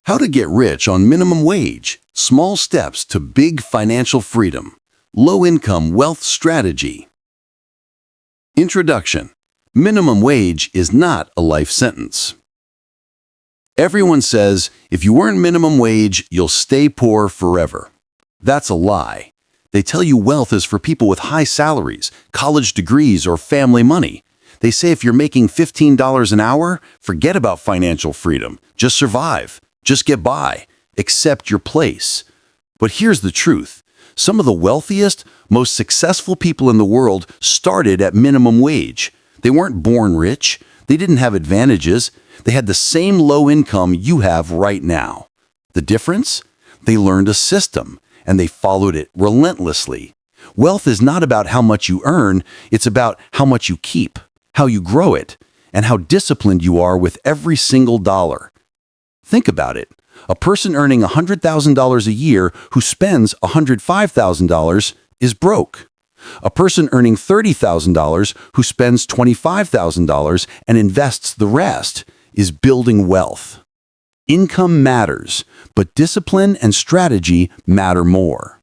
How to get rich on minimum wage. Small steps to big financial freedom. Low-income wealth strategy. Introduction. Minimum wage is not a life sentence. Everyone says, if you earn minimum wage, you'll stay poor forever. That's a lie. They tell you wealth is for people with high salaries, college degrees, or family money. They say if you're making $15 an hour, forget about financial freedom. Just survive. Just get by. Accept your place. But here's the truth. Some of the wealthiest, most successful people in the world started at minimum wage. They weren't born rich. They didn't have advantages. They had the same low income you have right now. The difference? They learned a system, and they followed it relentlessly. Wealth is not about how much you earn. It's about how much you keep, how you grow it, and how disciplined you are with every single dollar. Think about it. A person earning $100,000 a year who spends $105,000 is broke. A person earning $30,000 who spends $25,000 and invests the rest is building wealth. Income matters, but discipline and strategy matter more.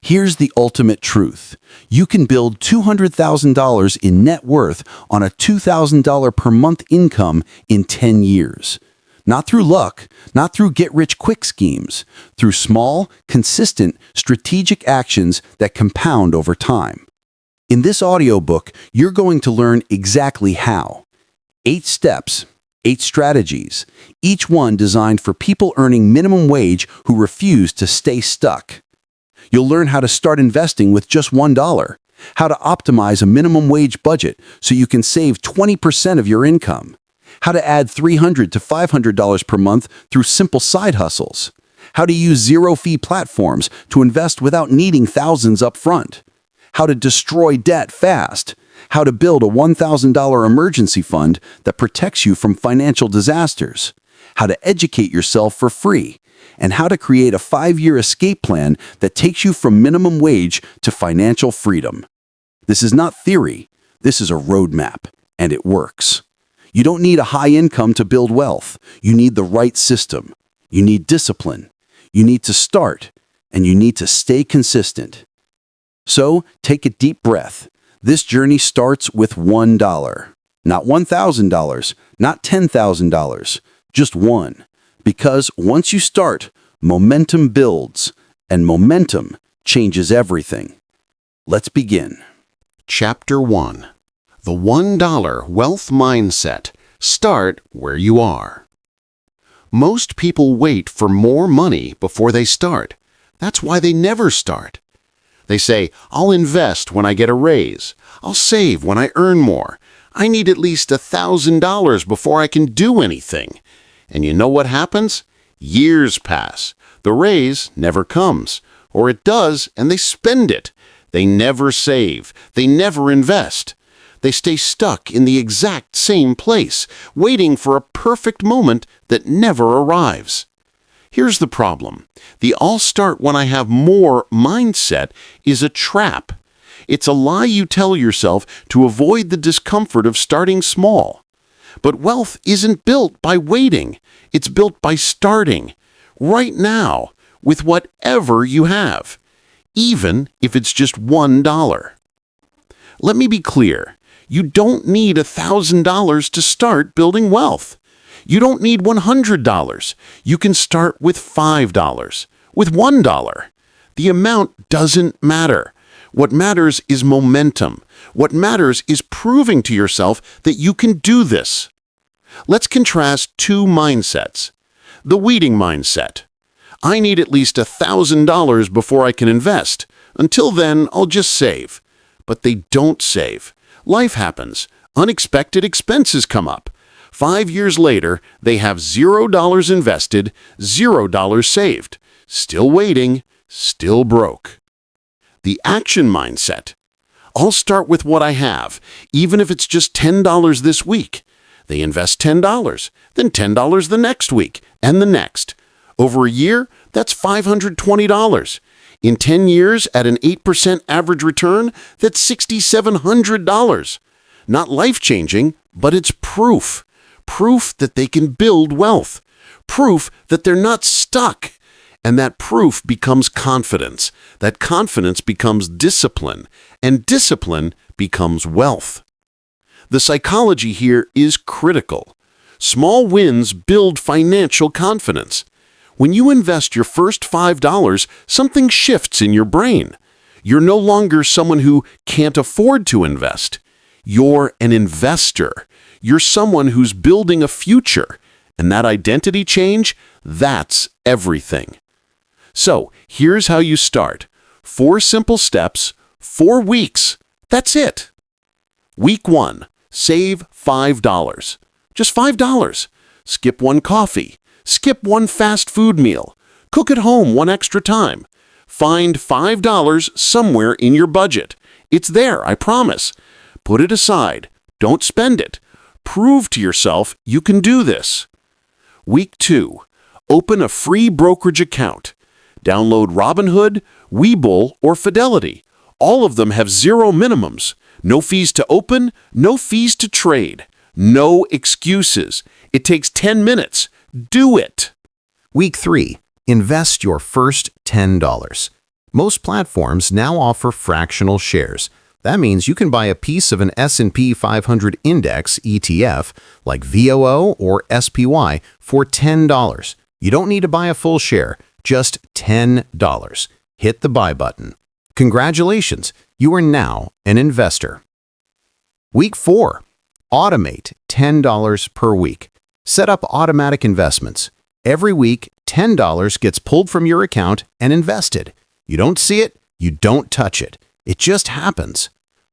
Here's the ultimate truth. You can build $200,000 in net worth on a $2,000 per month income in 10 years. Not through luck, not through get-rich-quick schemes, through small, consistent, strategic actions that compound over time. In this audiobook, you're going to learn exactly how. 8 steps, 8 strategies, each one designed for people earning minimum wage who refuse to stay stuck. You'll learn how to start investing with just $1, how to optimize a minimum wage budget so you can save 20% of your income, how to add $300 to $500 per month through simple side hustles, how to use zero-fee platforms to invest without needing thousands up front, how to destroy debt fast, how to build a $1,000 emergency fund that protects you from financial disasters, how to educate yourself for free, and how to create a 5-year escape plan that takes you from minimum wage to financial freedom. This is not theory. This is a roadmap, and it works. You don't need a high income to build wealth. You need the right system. You need discipline. You need to start, and you need to stay consistent. So, take a deep breath. This journey starts with $1. Not $1,000, not $10,000, just one. Because once you start, momentum builds, and momentum changes everything. Let's begin. Chapter 1. The $1 Wealth Mindset. Start where you are. Most people wait for more money before they start. That's why they never start. They say, I'll invest when I get a raise. I'll save when I earn more. I need at least $1,000 before I can do anything. And you know what happens? Years pass. The raise never comes. Or it does, and they spend it. They never save. They never invest. They stay stuck in the exact same place, waiting for a perfect moment that never arrives. Here's the problem. The I'll start when I have more mindset is a trap. It's a lie you tell yourself to avoid the discomfort of starting small. But wealth isn't built by waiting. It's built by starting, right now, with whatever you have, even if it's just $1. Let me be clear. You don't need $1,000 to start building wealth. You don't need $100. You can start with $5, with $1. The amount doesn't matter. What matters is momentum. What matters is proving to yourself that you can do this. Let's contrast 2 mindsets. The waiting mindset. I need at least $1,000 before I can invest. Until then, I'll just save. But they don't save. Life happens. Unexpected expenses come up. 5 years later, they have $0 invested, $0 saved. Still waiting, still broke. The action mindset. I'll start with what I have, even if it's just $10 this week. They invest $10, then $10 the next week, and the next. Over a year, that's $520. In 10 years, at an 8% average return, that's $6,700. Not life-changing, but it's proof. Proof that they can build wealth. proof that they're not stuck. And that proof becomes confidence. That confidence becomes discipline. And discipline becomes wealth. The psychology here is critical. Small wins build financial confidence. When you invest your first $5, something shifts in your brain. You're no longer someone who can't afford to invest. You're an investor. You're someone who's building a future. And that identity change, that's everything. So, here's how you start. 4 simple steps, 4 weeks. That's it. Week 1, save $5. Just $5. Skip 1 coffee. Skip 1 fast food meal. Cook at home 1 extra time. Find $5 somewhere in your budget. It's there, I promise. Put it aside. Don't spend it. Prove to yourself you can do this. Week 2, open a free brokerage account. Download Robinhood, Webull, or Fidelity. All of them have 0 minimums. No fees to open, no fees to trade. No excuses. It takes 10 minutes. Do it. Week 3. Invest your first $10. Most platforms now offer fractional shares. That means you can buy a piece of an S&P 500 index ETF like VOO or SPY for $10. You don't need to buy a full share, just $10. Hit the buy button. Congratulations, you are now an investor. Week 4. Automate $10 per week. Set up automatic investments. Every week, $10 gets pulled from your account and invested. You don't see it, you don't touch it. It just happens.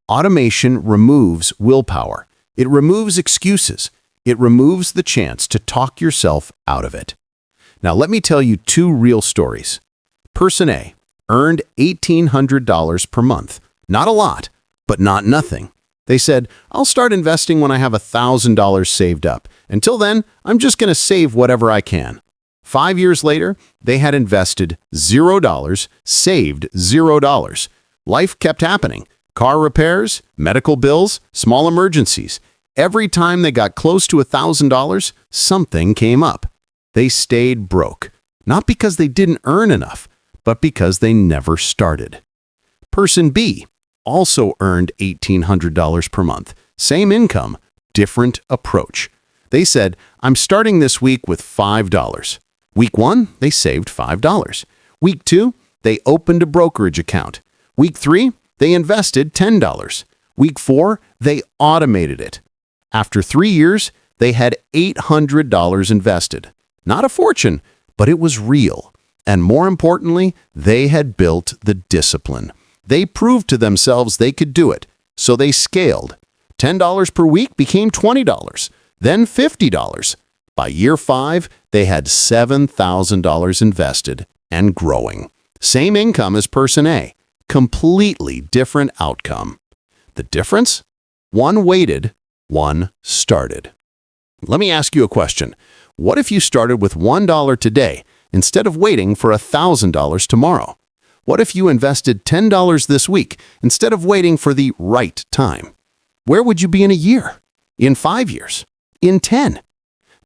Automation removes willpower. It removes excuses. It removes the chance to talk yourself out of it. Now let me tell you 2 real stories. Person A earned $1,800 per month. Not a lot, but not nothing. They said, I'll start investing when I have $1,000 saved up. Until then, I'm just going to save whatever I can. 5 years later, they had invested $0, saved $0. Life kept happening. Car repairs, medical bills, small emergencies. Every time they got close to $1,000, something came up. They stayed broke, not because they didn't earn enough, but because they never started. Person B also earned $1,800 per month. Same income, different approach. They said, I'm starting this week with $5. Week 1, they saved $5. Week 2, they opened a brokerage account. Week 3, they invested $10. Week 4, they automated it. After 3 years, they had $800 invested. Not a fortune, but it was real. And more importantly, they had built the discipline. They proved to themselves they could do it, so they scaled. $10 per week became $20, then $50. By year 5, they had $7,000 invested and growing. Same income as person A, completely different outcome. The difference? One waited, one started. Let me ask you a question. What if you started with $1 today instead of waiting for $1,000 tomorrow? What if you invested $10 this week instead of waiting for the right time? Where would you be in a year? In 5 years? In 10?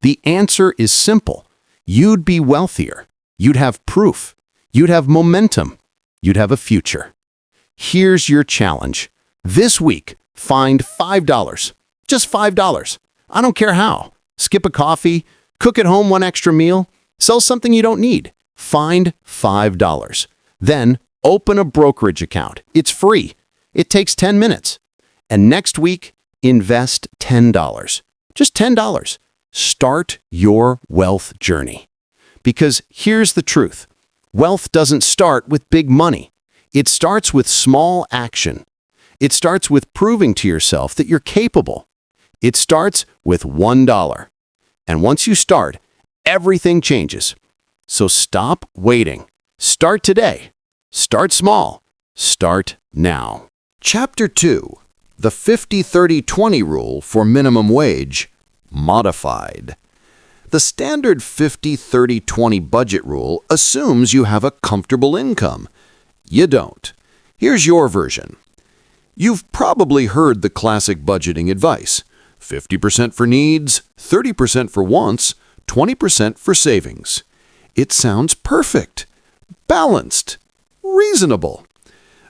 The answer is simple. You'd be wealthier. You'd have proof. You'd have momentum. You'd have a future. Here's your challenge. This week, find $5. Just $5. I don't care how. Skip a coffee, cook at home 1 extra meal, sell something you don't need. Find $5. Then open a brokerage account. It's free. It takes 10 minutes. And next week, invest $10. Just $10. Start your wealth journey. Because here's the truth. Wealth doesn't start with big money. It starts with small action. It starts with proving to yourself that you're capable. It starts with $1. And once you start, everything changes. So stop waiting. Start today. Start small. Start now. Chapter 2. The 50-30-20 Rule for Minimum Wage, Modified. The standard 50-30-20 budget rule assumes you have a comfortable income. You don't. Here's your version. You've probably heard the classic budgeting advice. 50% for needs, 30% for wants, 20% for savings. It sounds perfect, balanced, reasonable.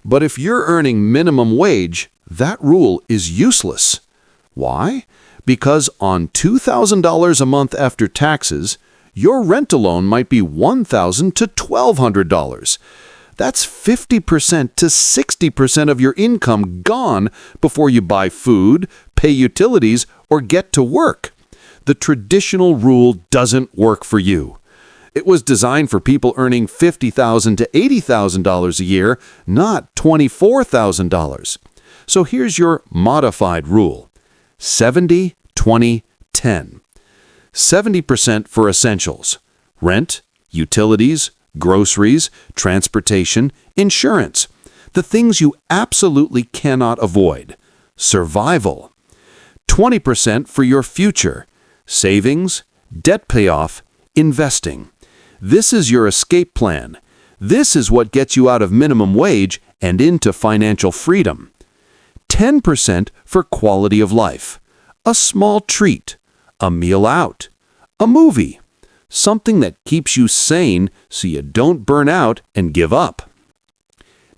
But if you're earning minimum wage, that rule is useless. Why? Because on $2,000 a month after taxes, your rent alone might be $1,000 to $1,200. That's 50% to 60% of your income gone before you buy food, pay utilities, or get to work. The traditional rule doesn't work for you. It was designed for people earning $50,000 to $80,000 a year, not $24,000. So here's your modified rule: 70, 20, 10. 70% for essentials: rent, utilities, groceries, transportation, insurance. The things you absolutely cannot avoid. Survival. 20% for your future: savings, debt payoff, investing. This is your escape plan. This is what gets you out of minimum wage and into financial freedom. 10% for quality of life: a small treat, a meal out, a movie, something that keeps you sane so you don't burn out and give up.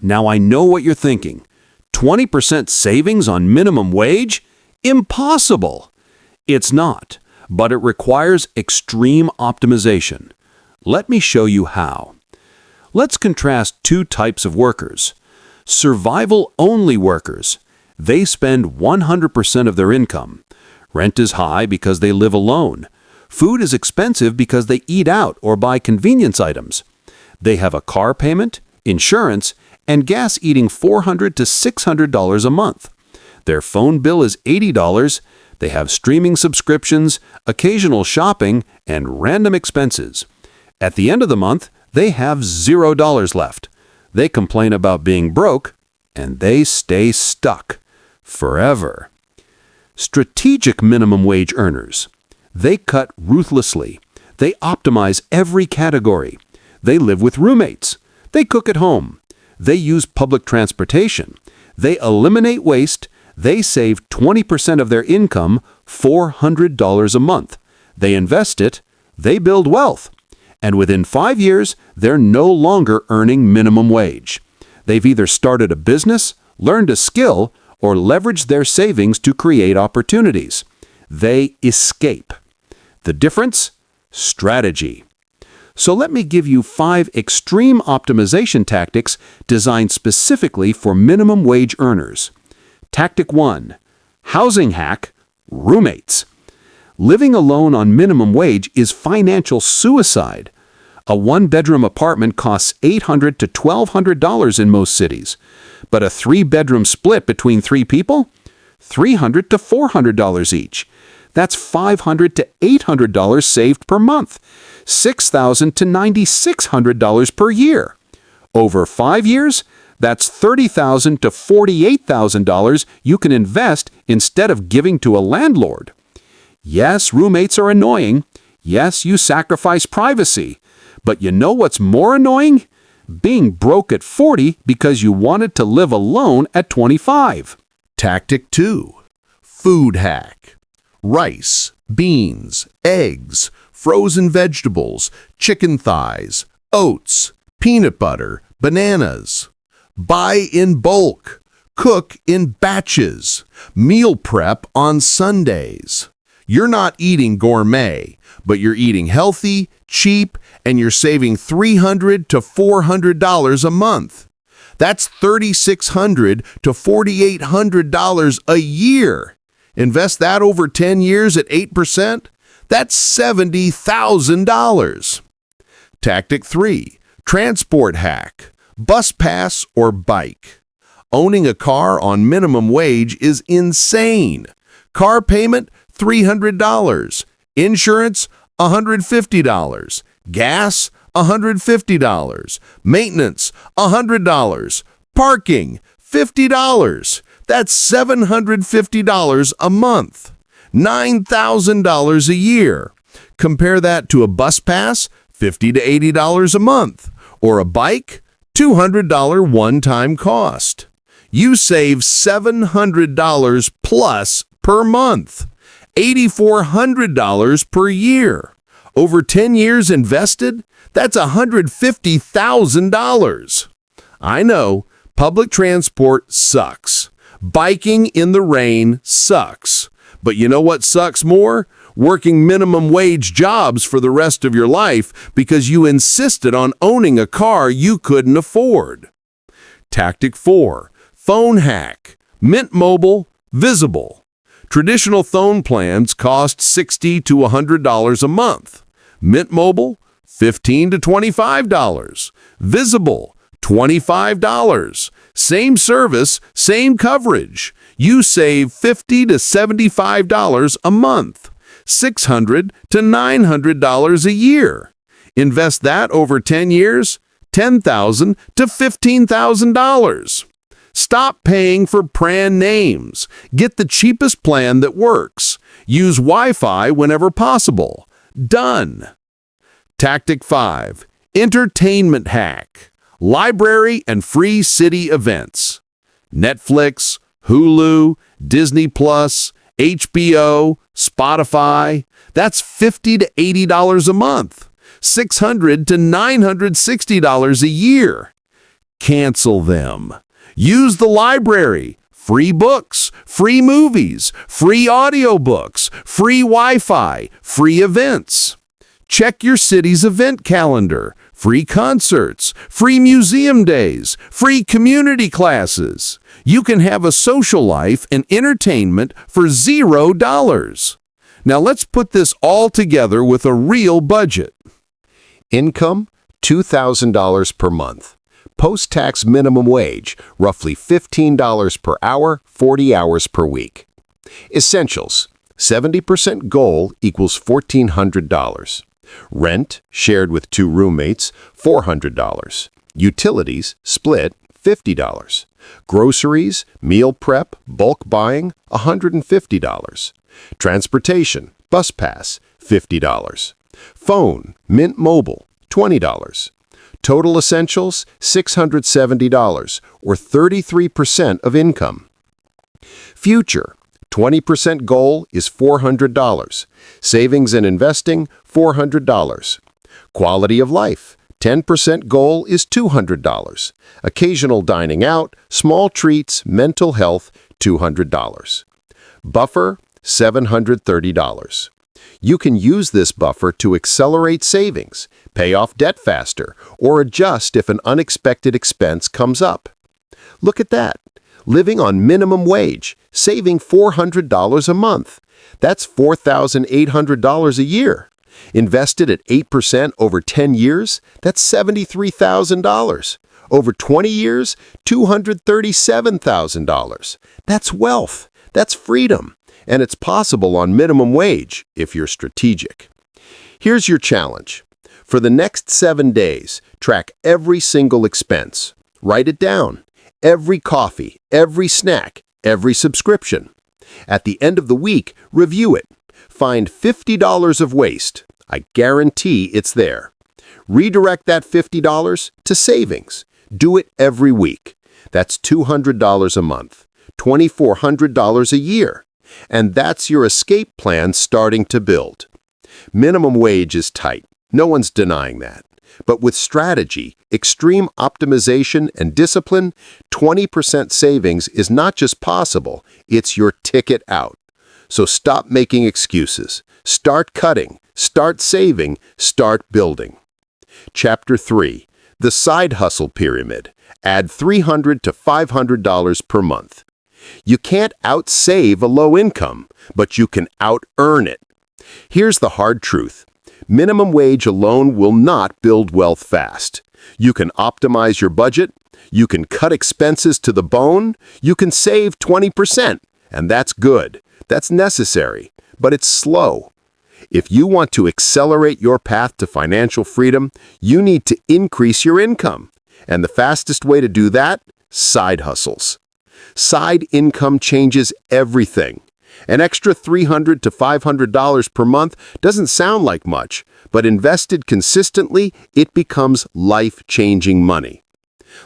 Now I know what you're thinking. 20% savings on minimum wage? Impossible! It's not, but it requires extreme optimization. Let me show you how. Let's contrast two types of workers. Survival-only workers. They spend 100% of their income. Rent is high because they live alone. Food is expensive because they eat out or buy convenience items. They have a car payment, insurance, and gas eating $400 to $600 a month. Their phone bill is $80. They have streaming subscriptions, occasional shopping, and random expenses. At the end of the month, they have $0 left. They complain about being broke, and they stay stuck forever. Strategic minimum wage earners. They cut ruthlessly. They optimize every category. They live with roommates. They cook at home. They use public transportation. They eliminate waste. They save 20% of their income, $400 a month. They invest it. They build wealth. And within 5 years, they're no longer earning minimum wage. They've either started a business, learned a skill, or leveraged their savings to create opportunities. They escape. The difference? Strategy. So let me give you 5 extreme optimization tactics designed specifically for minimum wage earners. Tactic 1. Housing hack: roommates. Living alone on minimum wage is financial suicide. A 1-bedroom apartment costs $800 to $1,200 in most cities. But a 3-bedroom split between 3 people? $300 to $400 each. That's $500 to $800 saved per month. $6,000 to $9,600 per year. Over 5 years, that's $30,000 to $48,000 you can invest instead of giving to a landlord. Yes, roommates are annoying. Yes, you sacrifice privacy. But you know what's more annoying? Being broke at 40 because you wanted to live alone at 25. Tactic 2. Food hack. Rice, beans, eggs, frozen vegetables, chicken thighs, oats, peanut butter, bananas. Buy in bulk. Cook in batches. Meal prep on Sundays. You're not eating gourmet, but you're eating healthy, cheap, and you're saving $300 to $400 a month. That's $3,600 to $4,800 a year. Invest that over 10 years at 8%, that's $70,000. Tactic 3. Transport hack. Bus pass or bike. Owning a car on minimum wage is insane. Car payment, $300. Insurance, $150. Gas, $150. Maintenance, $100. Parking, $50. That's $750 a month. $9,000 a year. Compare that to a bus pass, $50 to $80 a month. Or a bike, $200 one-time cost. You save $700 plus per month. $8,400 per year. Over 10 years invested? That's $150,000. I know, public transport sucks. Biking in the rain sucks. But you know what sucks more? Working minimum wage jobs for the rest of your life because you insisted on owning a car you couldn't afford. Tactic 4. Phone hack. Mint Mobile, Visible. Traditional phone plans cost $60 to $100 a month. Mint Mobile, $15 to $25. Visible, $25. Same service, same coverage. You save $50 to $75 a month. $600 to $900 a year. Invest that over 10 years, $10,000 to $15,000. Stop paying for brand names. Get the cheapest plan that works. Use Wi-Fi whenever possible. Done. Tactic 5. Entertainment hack. Library and free city events. Netflix, Hulu, Disney Plus, HBO, Spotify. That's $50 to $80 a month. $600 to $960 a year. Cancel them. Use the library. Free books, free movies, free audiobooks, free Wi-Fi, free events. Check your city's event calendar. Free concerts, free museum days, free community classes. You can have a social life and entertainment for $0. Now let's put this all together with a real budget. Income, $2,000 per month. Post-tax minimum wage, roughly $15 per hour, 40 hours per week. Essentials, 70% goal equals $1,400. Rent, shared with 2 roommates, $400. Utilities, split, $50. Groceries, meal prep, bulk buying, $150. Transportation, bus pass, $50. Phone, Mint Mobile, $20. Total essentials, $670, or 33% of income. Future, 20% goal is $400. Savings and investing, $400. Quality of life, 10% goal is $200. Occasional dining out, small treats, mental health, $200. Buffer, $730. You can use this buffer to accelerate savings, pay off debt faster, or adjust if an unexpected expense comes up. Look at that. Living on minimum wage, saving $400 a month. That's $4,800 a year. Invested at 8% over 10 years, that's $73,000. Over 20 years, $237,000. That's wealth. That's freedom. And it's possible on minimum wage if you're strategic. Here's your challenge. For the next 7 days, track every single expense. Write it down. Every coffee, every snack, every subscription. At the end of the week, review it. Find $50 of waste. I guarantee it's there. Redirect that $50 to savings. Do it every week. That's $200 a month, $2,400 a year. And that's your escape plan starting to build. Minimum wage is tight. No one's denying that. But with strategy, extreme optimization, and discipline, 20% savings is not just possible, it's your ticket out. So stop making excuses. Start cutting. Start saving. Start building. Chapter 3. The Side Hustle Pyramid. Add $300 to $500 per month. You can't out-save a low income, but you can out-earn it. Here's the hard truth. Minimum wage alone will not build wealth fast. You can optimize your budget, you can cut expenses to the bone, you can save 20%, and that's good. That's necessary, but it's slow. If you want to accelerate your path to financial freedom, you need to increase your income. And the fastest way to do that? Side hustles. Side income changes everything. An extra $300 to $500 per month doesn't sound like much, but invested consistently, it becomes life-changing money.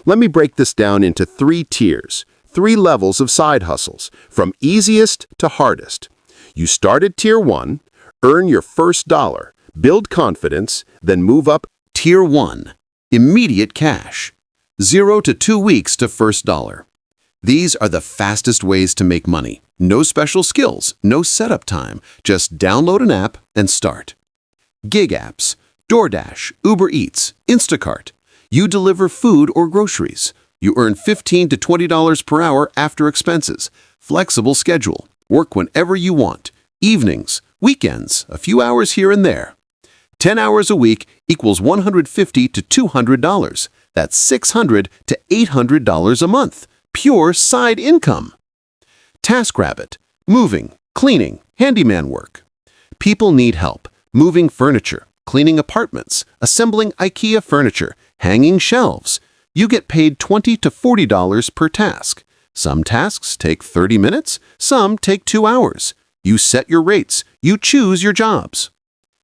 Let me break this down into 3 tiers, 3 levels of side hustles, from easiest to hardest. You start at Tier 1, earn your first dollar, Build confidence, then move up. Tier 1. Immediate cash. 0 to 2 weeks to first dollar. These are the fastest ways to make money. No special skills, no setup time. Just download an app and start. Gig apps. DoorDash, Uber Eats, Instacart. You deliver food or groceries. You earn $15 to $20 per hour after expenses. Flexible schedule. Work whenever you want. Evenings, weekends, a few hours here and there. 10 hours a week equals $150 to $200. That's $600 to $800 a month. Pure side income. TaskRabbit. Moving, cleaning, handyman work. People need help. Moving furniture, cleaning apartments, assembling IKEA furniture, hanging shelves. You get paid $20 to $40 per task. Some tasks take 30 minutes, some take 2 hours. You set your rates. You choose your jobs.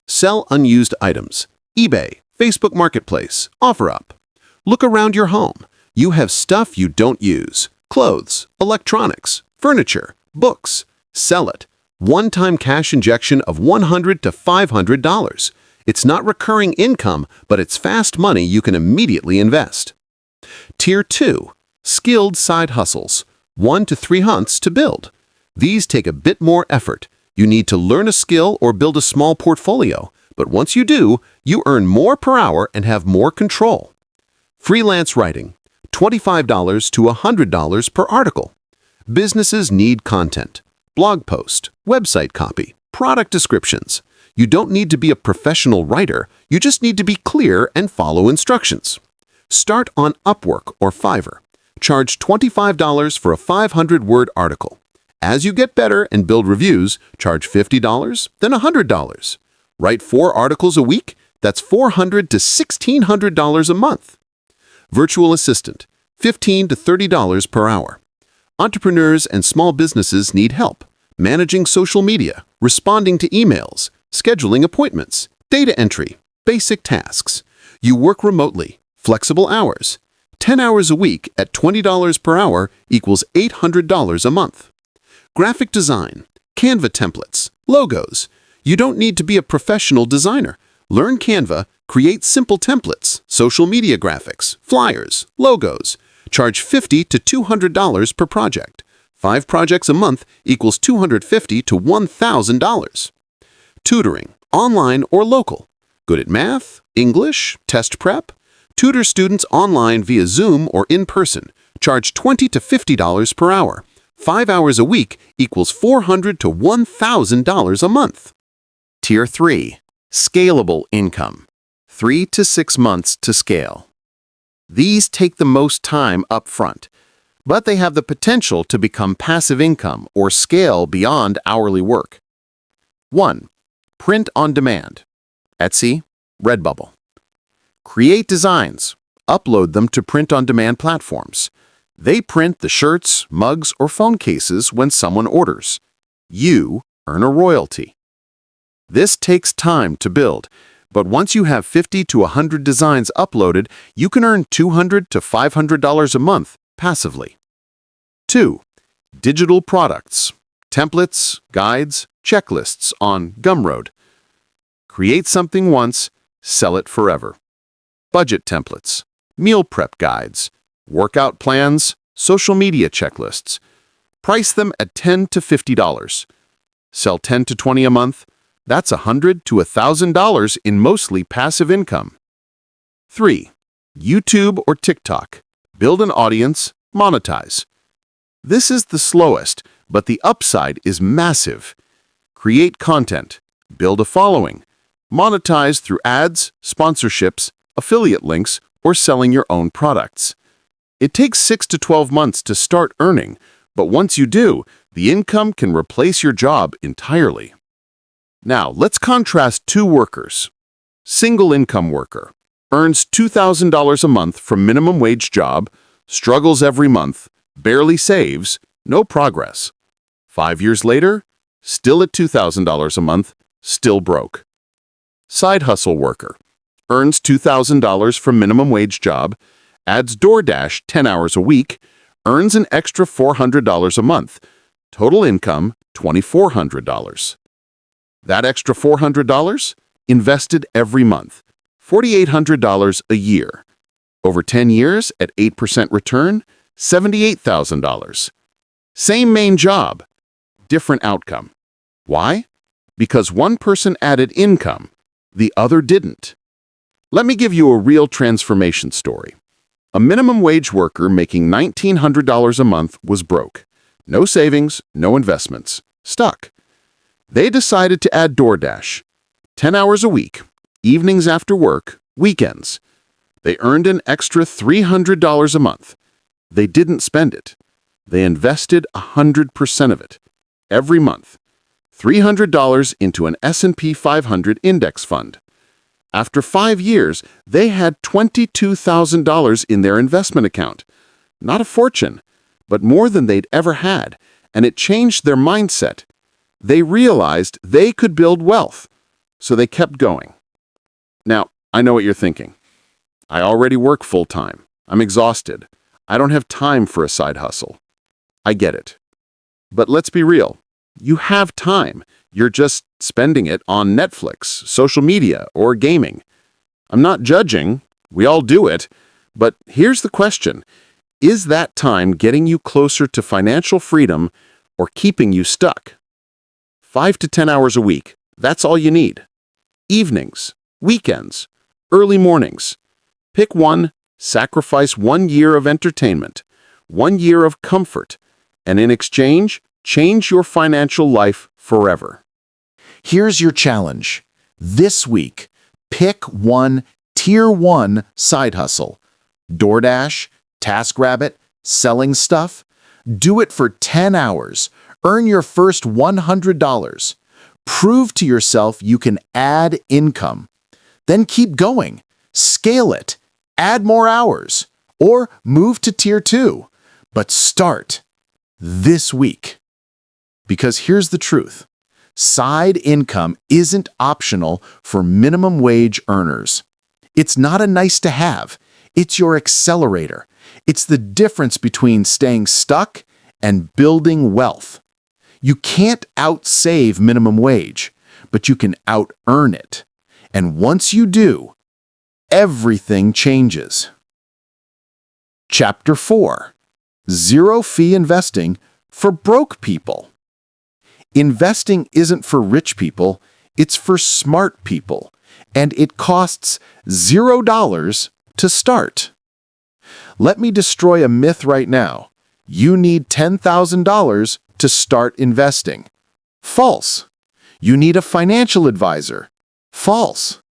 Sell unused items. eBay, Facebook Marketplace, OfferUp. Look around your home. You have stuff you don't use. Clothes, electronics, furniture, books. Sell it. One-time cash injection of $100 to $500. It's not recurring income, but it's fast money you can immediately invest. Tier 2. Skilled side hustles. 1 to 3 months to build. These take a bit more effort. You need to learn a skill or build a small portfolio, but once you do, you earn more per hour and have more control. Freelance writing. $25 to $100 per article. Businesses need content. Blog post, website copy, product descriptions. You don't need to be a professional writer. You just need to be clear and follow instructions. Start on Upwork or Fiverr. Charge $25 for a 500-word article. As you get better and build reviews, charge $50, then $100. Write 4 articles a week. That's $400 to $1,600 a month. Virtual assistant, $15 to $30 per hour. Entrepreneurs and small businesses need help managing social media, responding to emails, scheduling appointments, data entry, basic tasks. You work remotely, flexible hours. 10 hours a week at $20 per hour equals $800 a month. Graphic design, Canva templates, logos. You don't need to be a professional designer. Learn Canva, create simple templates, social media graphics, flyers, logos. Charge $50 to $200 per project. 5 projects a month equals $250 to $1,000. Tutoring, online or local. Good at math, English, test prep? Tutor students online via Zoom or in person. Charge $20 to $50 per hour. 5 hours a week equals $400 to $1,000 a month. Tier 3. Scalable income. 3 to 6 months to scale. These take the most time up front, but they have the potential to become passive income or scale beyond hourly work. 1. Print on demand. Etsy, Redbubble. Create designs. Upload them to print-on-demand platforms. They print the shirts, mugs, or phone cases when someone orders. You earn a royalty. This takes time to build, but once you have 50 to 100 designs uploaded, you can earn $200 to $500 a month passively. 2. Digital products. Templates, guides, checklists on Gumroad. Create something once, sell it forever. Budget templates, meal prep guides, workout plans, social media checklists. Price them at $10 to $50. Sell 10 to 20 a month. That's $100 to $1,000 in mostly passive income. 3. YouTube or TikTok. Build an audience, monetize. This is the slowest, but the upside is massive. Create content, build a following, monetize through ads, sponsorships, affiliate links, or selling your own products. It takes 6 to 12 months to start earning, but once you do, the income can replace your job entirely. Now, let's contrast 2 workers. Single income worker earns $2,000 a month from minimum wage job, struggles every month, barely saves, no progress. 5 years later, still at $2,000 a month, still broke. Side hustle worker earns $2,000 from minimum wage job, adds DoorDash 10 hours a week, earns an extra $400 a month. Total income, $2,400. That extra $400? invested every month, $4,800 a year. Over 10 years at 8% return, $78,000. Same main job, different outcome. Why? Because one person added income, the other didn't. Let me give you a real transformation story. A minimum wage worker making $1,900 a month was broke. No savings, no investments. Stuck. They decided to add DoorDash. 10 hours a week, evenings after work, weekends. They earned an extra $300 a month. They didn't spend it. They invested 100% of it, every month. $300 into an S&P 500 index fund. After 5 years, they had $22,000 in their investment account. Not a fortune, but more than they'd ever had, and it changed their mindset. They realized they could build wealth, so they kept going. Now, I know what you're thinking. I already work full-time. I'm exhausted. I don't have time for a side hustle. I get it. But let's be real. You have time. You're just spending it on Netflix, social media, or gaming. I'm not judging. We all do it. But here's the question. Is that time getting you closer to financial freedom or keeping you stuck? 5 to 10 hours a week. That's all you need. Evenings, weekends, early mornings. Pick one, sacrifice 1 year of entertainment, 1 year of comfort, and in exchange, change your financial life forever. Here's your challenge. This week, pick one Tier 1 side hustle. DoorDash, TaskRabbit, selling stuff. Do it for 10 hours. Earn your first $100. Prove to yourself you can add income. Then keep going. Scale it. Add more hours. Or move to Tier 2. But start this week. Because here's the truth. Side income isn't optional for minimum wage earners. It's not a nice to have. It's your accelerator. It's the difference between staying stuck and building wealth. You can't outsave minimum wage, but you can out-earn it. And once you do, everything changes. Chapter 4. Zero-fee investing for broke people. Investing isn't for rich people, it's for smart people, and it costs $0 to start. Let me destroy a myth right now. You need $10,000 to start investing. False. You need a financial advisor. False.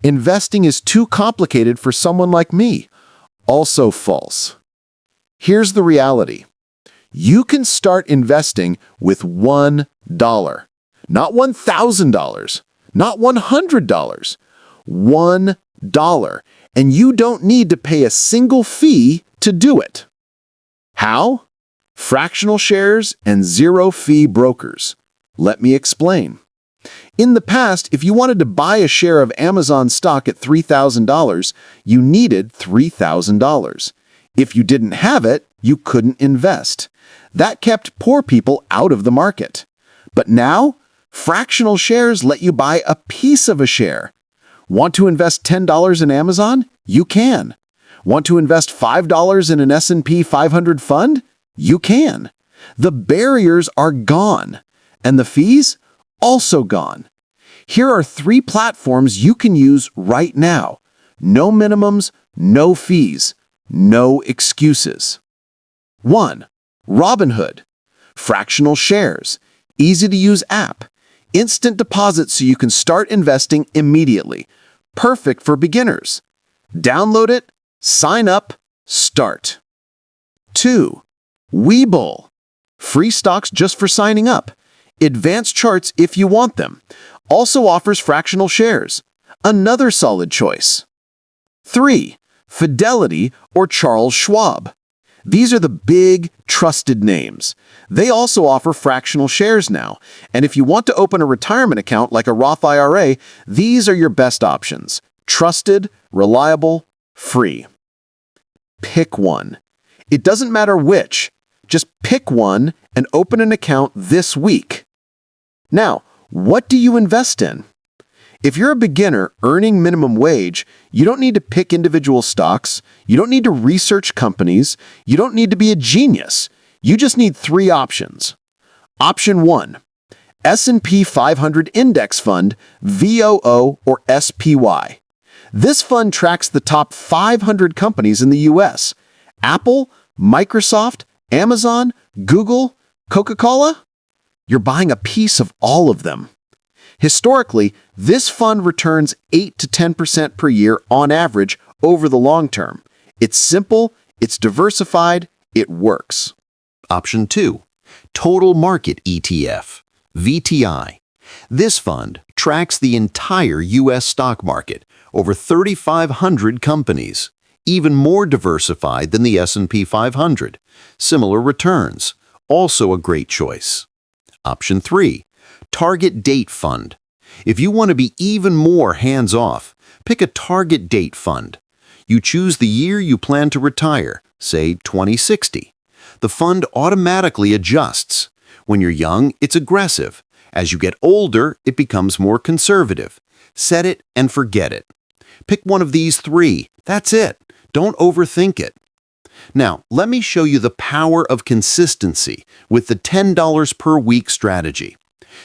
Investing is too complicated for someone like me. Also false. Here's the reality. You can start investing with $1. Not $1,000. Not $100. $1. And you don't need to pay a single fee to do it. How? Fractional shares and zero-fee brokers. Let me explain. In the past, if you wanted to buy a share of Amazon stock at $3,000, you needed $3,000. If you didn't have it, you couldn't invest. That kept poor people out of the market. But now, fractional shares let you buy a piece of a share. Want to invest $10 in Amazon? You can. Want to invest $5 in an S&P 500 fund? You can. The barriers are gone, and the fees also gone. Here are 3 platforms you can use right now. No minimums, no fees, no excuses. 1. Robinhood. Fractional shares. Easy-to-use app. Instant deposit so you can start investing immediately. Perfect for beginners. Download it, sign up, start. 2. Webull. Free stocks just for signing up. Advanced charts if you want them. Also offers fractional shares. Another solid choice. 3. Fidelity or Charles Schwab. These are the big, trusted names. They also offer fractional shares now. And if you want to open a retirement account like a Roth IRA, these are your best options. Trusted, reliable, free. Pick one. It doesn't matter which. Just pick one and open an account this week. Now, what do you invest in? If you're a beginner earning minimum wage, you don't need to pick individual stocks, you don't need to research companies, you don't need to be a genius. You just need 3 options. Option 1. S&P 500 Index Fund, VOO or SPY. This fund tracks the top 500 companies in the U.S. Apple, Microsoft, Amazon, Google, Coca-Cola? You're buying a piece of all of them. Historically, this fund returns 8 to 10% per year on average over the long term. It's simple, it's diversified, it works. Option 2. Total Market ETF, VTI. This fund tracks the entire U.S. stock market, over 3,500 companies, even more diversified than the S&P 500. Similar returns, also a great choice. Option 3. Target Date Fund. If you want to be even more hands-off, pick a target date fund. You choose the year you plan to retire, say 2060. The fund automatically adjusts. When you're young, it's aggressive. As you get older, it becomes more conservative. Set it and forget it. Pick one of these 3. That's it. Don't overthink it. Now, let me show you the power of consistency with the $10 per week strategy.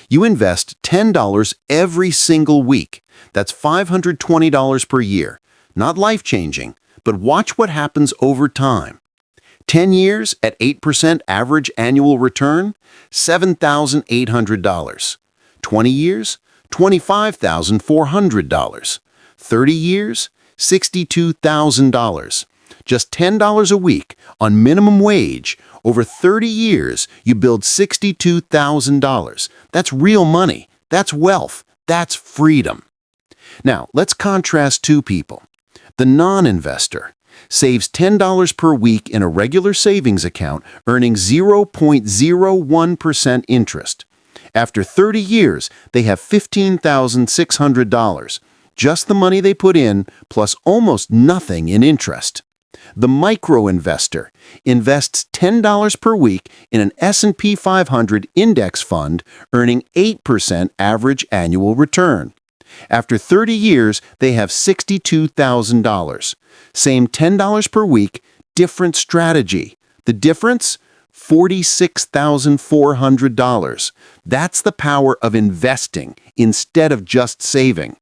You invest $10 every single week. That's $520 per year. Not life-changing, but watch what happens over time. 10 years at 8% average annual return, $7,800. 20 years, $25,400. 30 years, $62,000. Just $10 a week on minimum wage. Over 30 years, you build $62,000. That's real money. That's wealth. That's freedom. Now, let's contrast 2 people. The non-investor saves $10 per week in a regular savings account, earning 0.01% interest. After 30 years, they have $15,600. Just the money they put in, plus almost nothing in interest. The micro-investor invests $10 per week in an S&P 500 index fund, earning 8% average annual return. After 30 years, they have $62,000. Same $10 per week, different strategy. The difference? $46,400. That's the power of investing instead of just saving.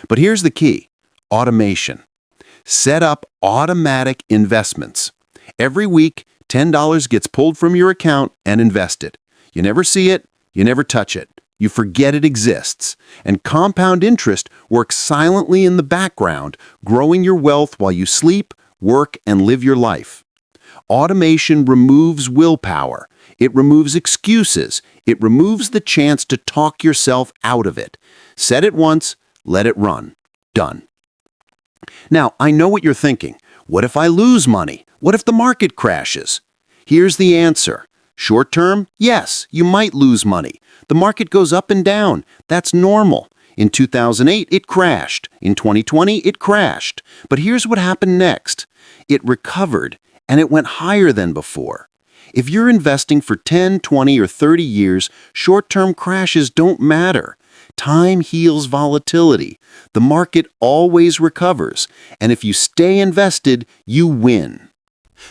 But here's the key: automation. Set up automatic investments. Every week, $10 gets pulled from your account and invested. You never see it, you never touch it. You forget it exists. And compound interest works silently in the background, growing your wealth while you sleep, work, and live your life. Automation removes willpower. It removes excuses. It removes the chance to talk yourself out of it. Set it once, let it run. Done. Now, I know what you're thinking. What if I lose money? What if the market crashes? Here's the answer. Short term, yes, you might lose money. The market goes up and down. That's normal. In 2008, it crashed. In 2020, it crashed. But here's what happened next. It recovered, and it went higher than before. If you're investing for 10, 20, or 30 years, short-term crashes don't matter. Time heals volatility. The market always recovers, and if you stay invested, you win.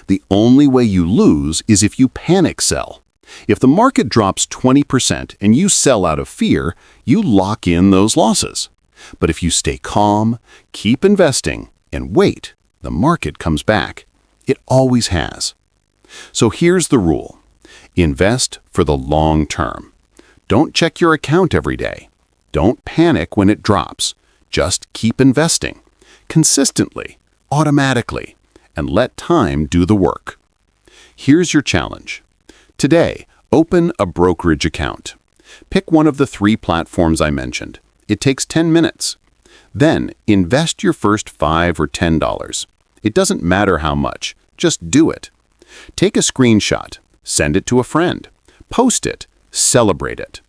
The only way you lose is if you panic sell. If the market drops 20% and you sell out of fear, you lock in those losses. But if you stay calm, keep investing, and wait, the market comes back. It always has. So here's the rule. Invest for the long term. Don't check your account every day. Don't panic when it drops. Just keep investing. Consistently, automatically, and let time do the work. Here's your challenge. Today, open a brokerage account. Pick one of the 3 platforms I mentioned. It takes 10 minutes. Then, invest your first $5 or $10. It doesn't matter how much. Just do it. Take a screenshot. Send it to a friend. Post it. Celebrate it.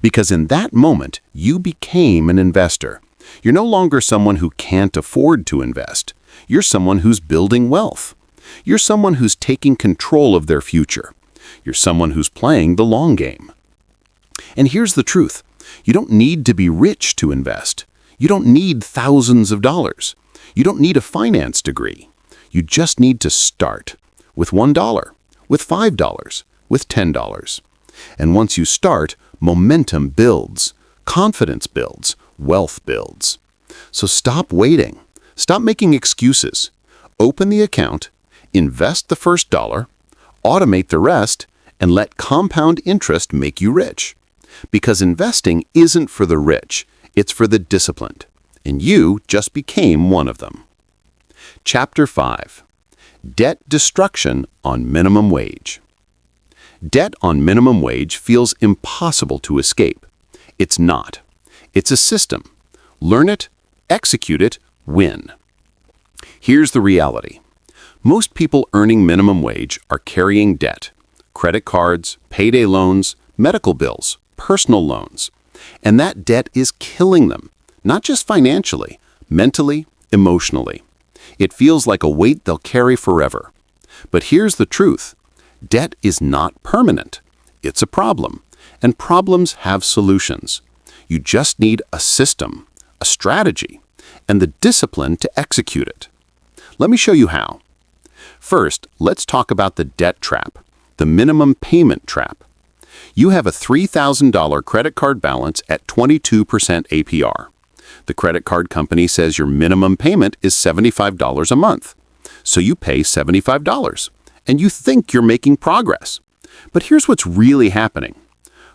Because in that moment, you became an investor. You're no longer someone who can't afford to invest. You're someone who's building wealth. You're someone who's taking control of their future. You're someone who's playing the long game. And here's the truth. You don't need to be rich to invest. You don't need thousands of dollars. You don't need a finance degree. You just need to start with $1, with $5, with $10. And once you start, momentum builds, confidence builds, wealth builds. So stop waiting. Stop making excuses. Open the account, invest the first dollar, automate the rest, and let compound interest make you rich. Because investing isn't for the rich, it's for the disciplined. And you just became one of them. Chapter 5. Debt Destruction on Minimum Wage. Debt on minimum wage feels impossible to escape. It's not. It's a system. Learn it, execute it, win. Here's the reality. Most people earning minimum wage are carrying debt. Credit cards, payday loans, medical bills, personal loans. And that debt is killing them, not just financially, mentally, emotionally. It feels like a weight they'll carry forever. But here's the truth. Debt is not permanent. It's a problem, and problems have solutions. You just need a system, a strategy, and the discipline to execute it. Let me show you how. First, let's talk about the debt trap, the minimum payment trap. You have a $3,000 credit card balance at 22% APR. The credit card company says your minimum payment is $75 a month. So you pay $75, and you think you're making progress. But here's what's really happening.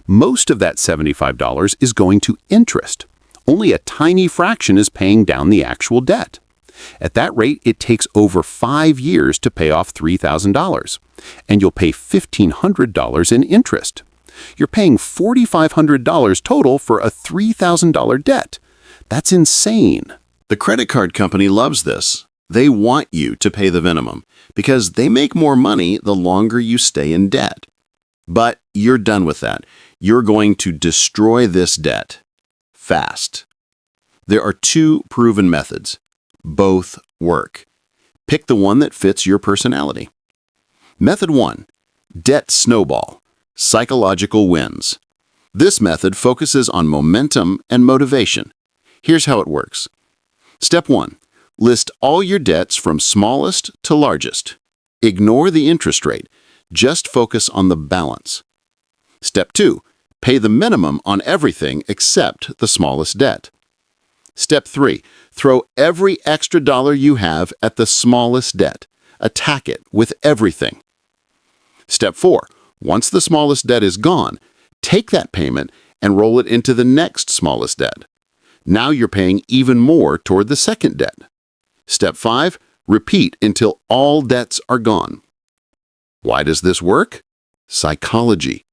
Most of that $75 is going to interest. Only a tiny fraction is paying down the actual debt. At that rate, it takes over 5 years to pay off $3,000, and you'll pay $1,500 in interest. You're paying $4,500 total for a $3,000 debt. That's insane. The credit card company loves this. They want you to pay the minimum because they make more money the longer you stay in debt. But you're done with that. You're going to destroy this debt fast. There are 2 proven methods. Both work. Pick the one that fits your personality. Method 1. Debt snowball. Psychological wins. This method focuses on momentum and motivation. Here's how it works. Step 1. List all your debts from smallest to largest. Ignore the interest rate. Just focus on the balance. Step 2. Pay the minimum on everything except the smallest debt. Step 3. Throw every extra dollar you have at the smallest debt. Attack it with everything. Step 4. Once the smallest debt is gone, take that payment and roll it into the next smallest debt. Now you're paying even more toward the second debt. Step 5. Repeat until all debts are gone. Why does this work? Psychology.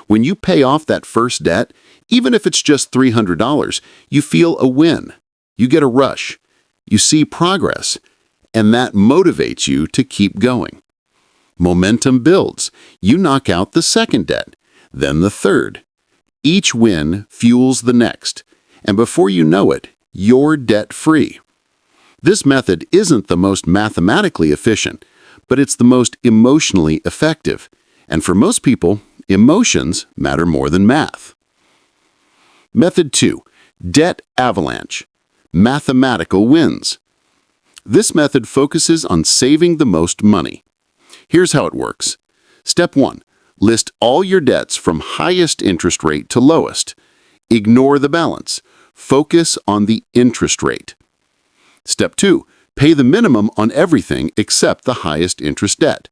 When you pay off that first debt, even if it's just $300, you feel a win. You get a rush. You see progress. And that motivates you to keep going. Momentum builds. You knock out the second debt, then the third. Each win fuels the next. And before you know it, you're debt-free. This method isn't the most mathematically efficient, but it's the most emotionally effective. And for most people, emotions matter more than math. Method 2. Debt avalanche. Mathematical wins. This method focuses on saving the most money. Here's how it works. Step 1. List all your debts from highest interest rate to lowest. Ignore the balance. Focus on the interest rate. Step 2. Pay the minimum on everything except the highest interest debt.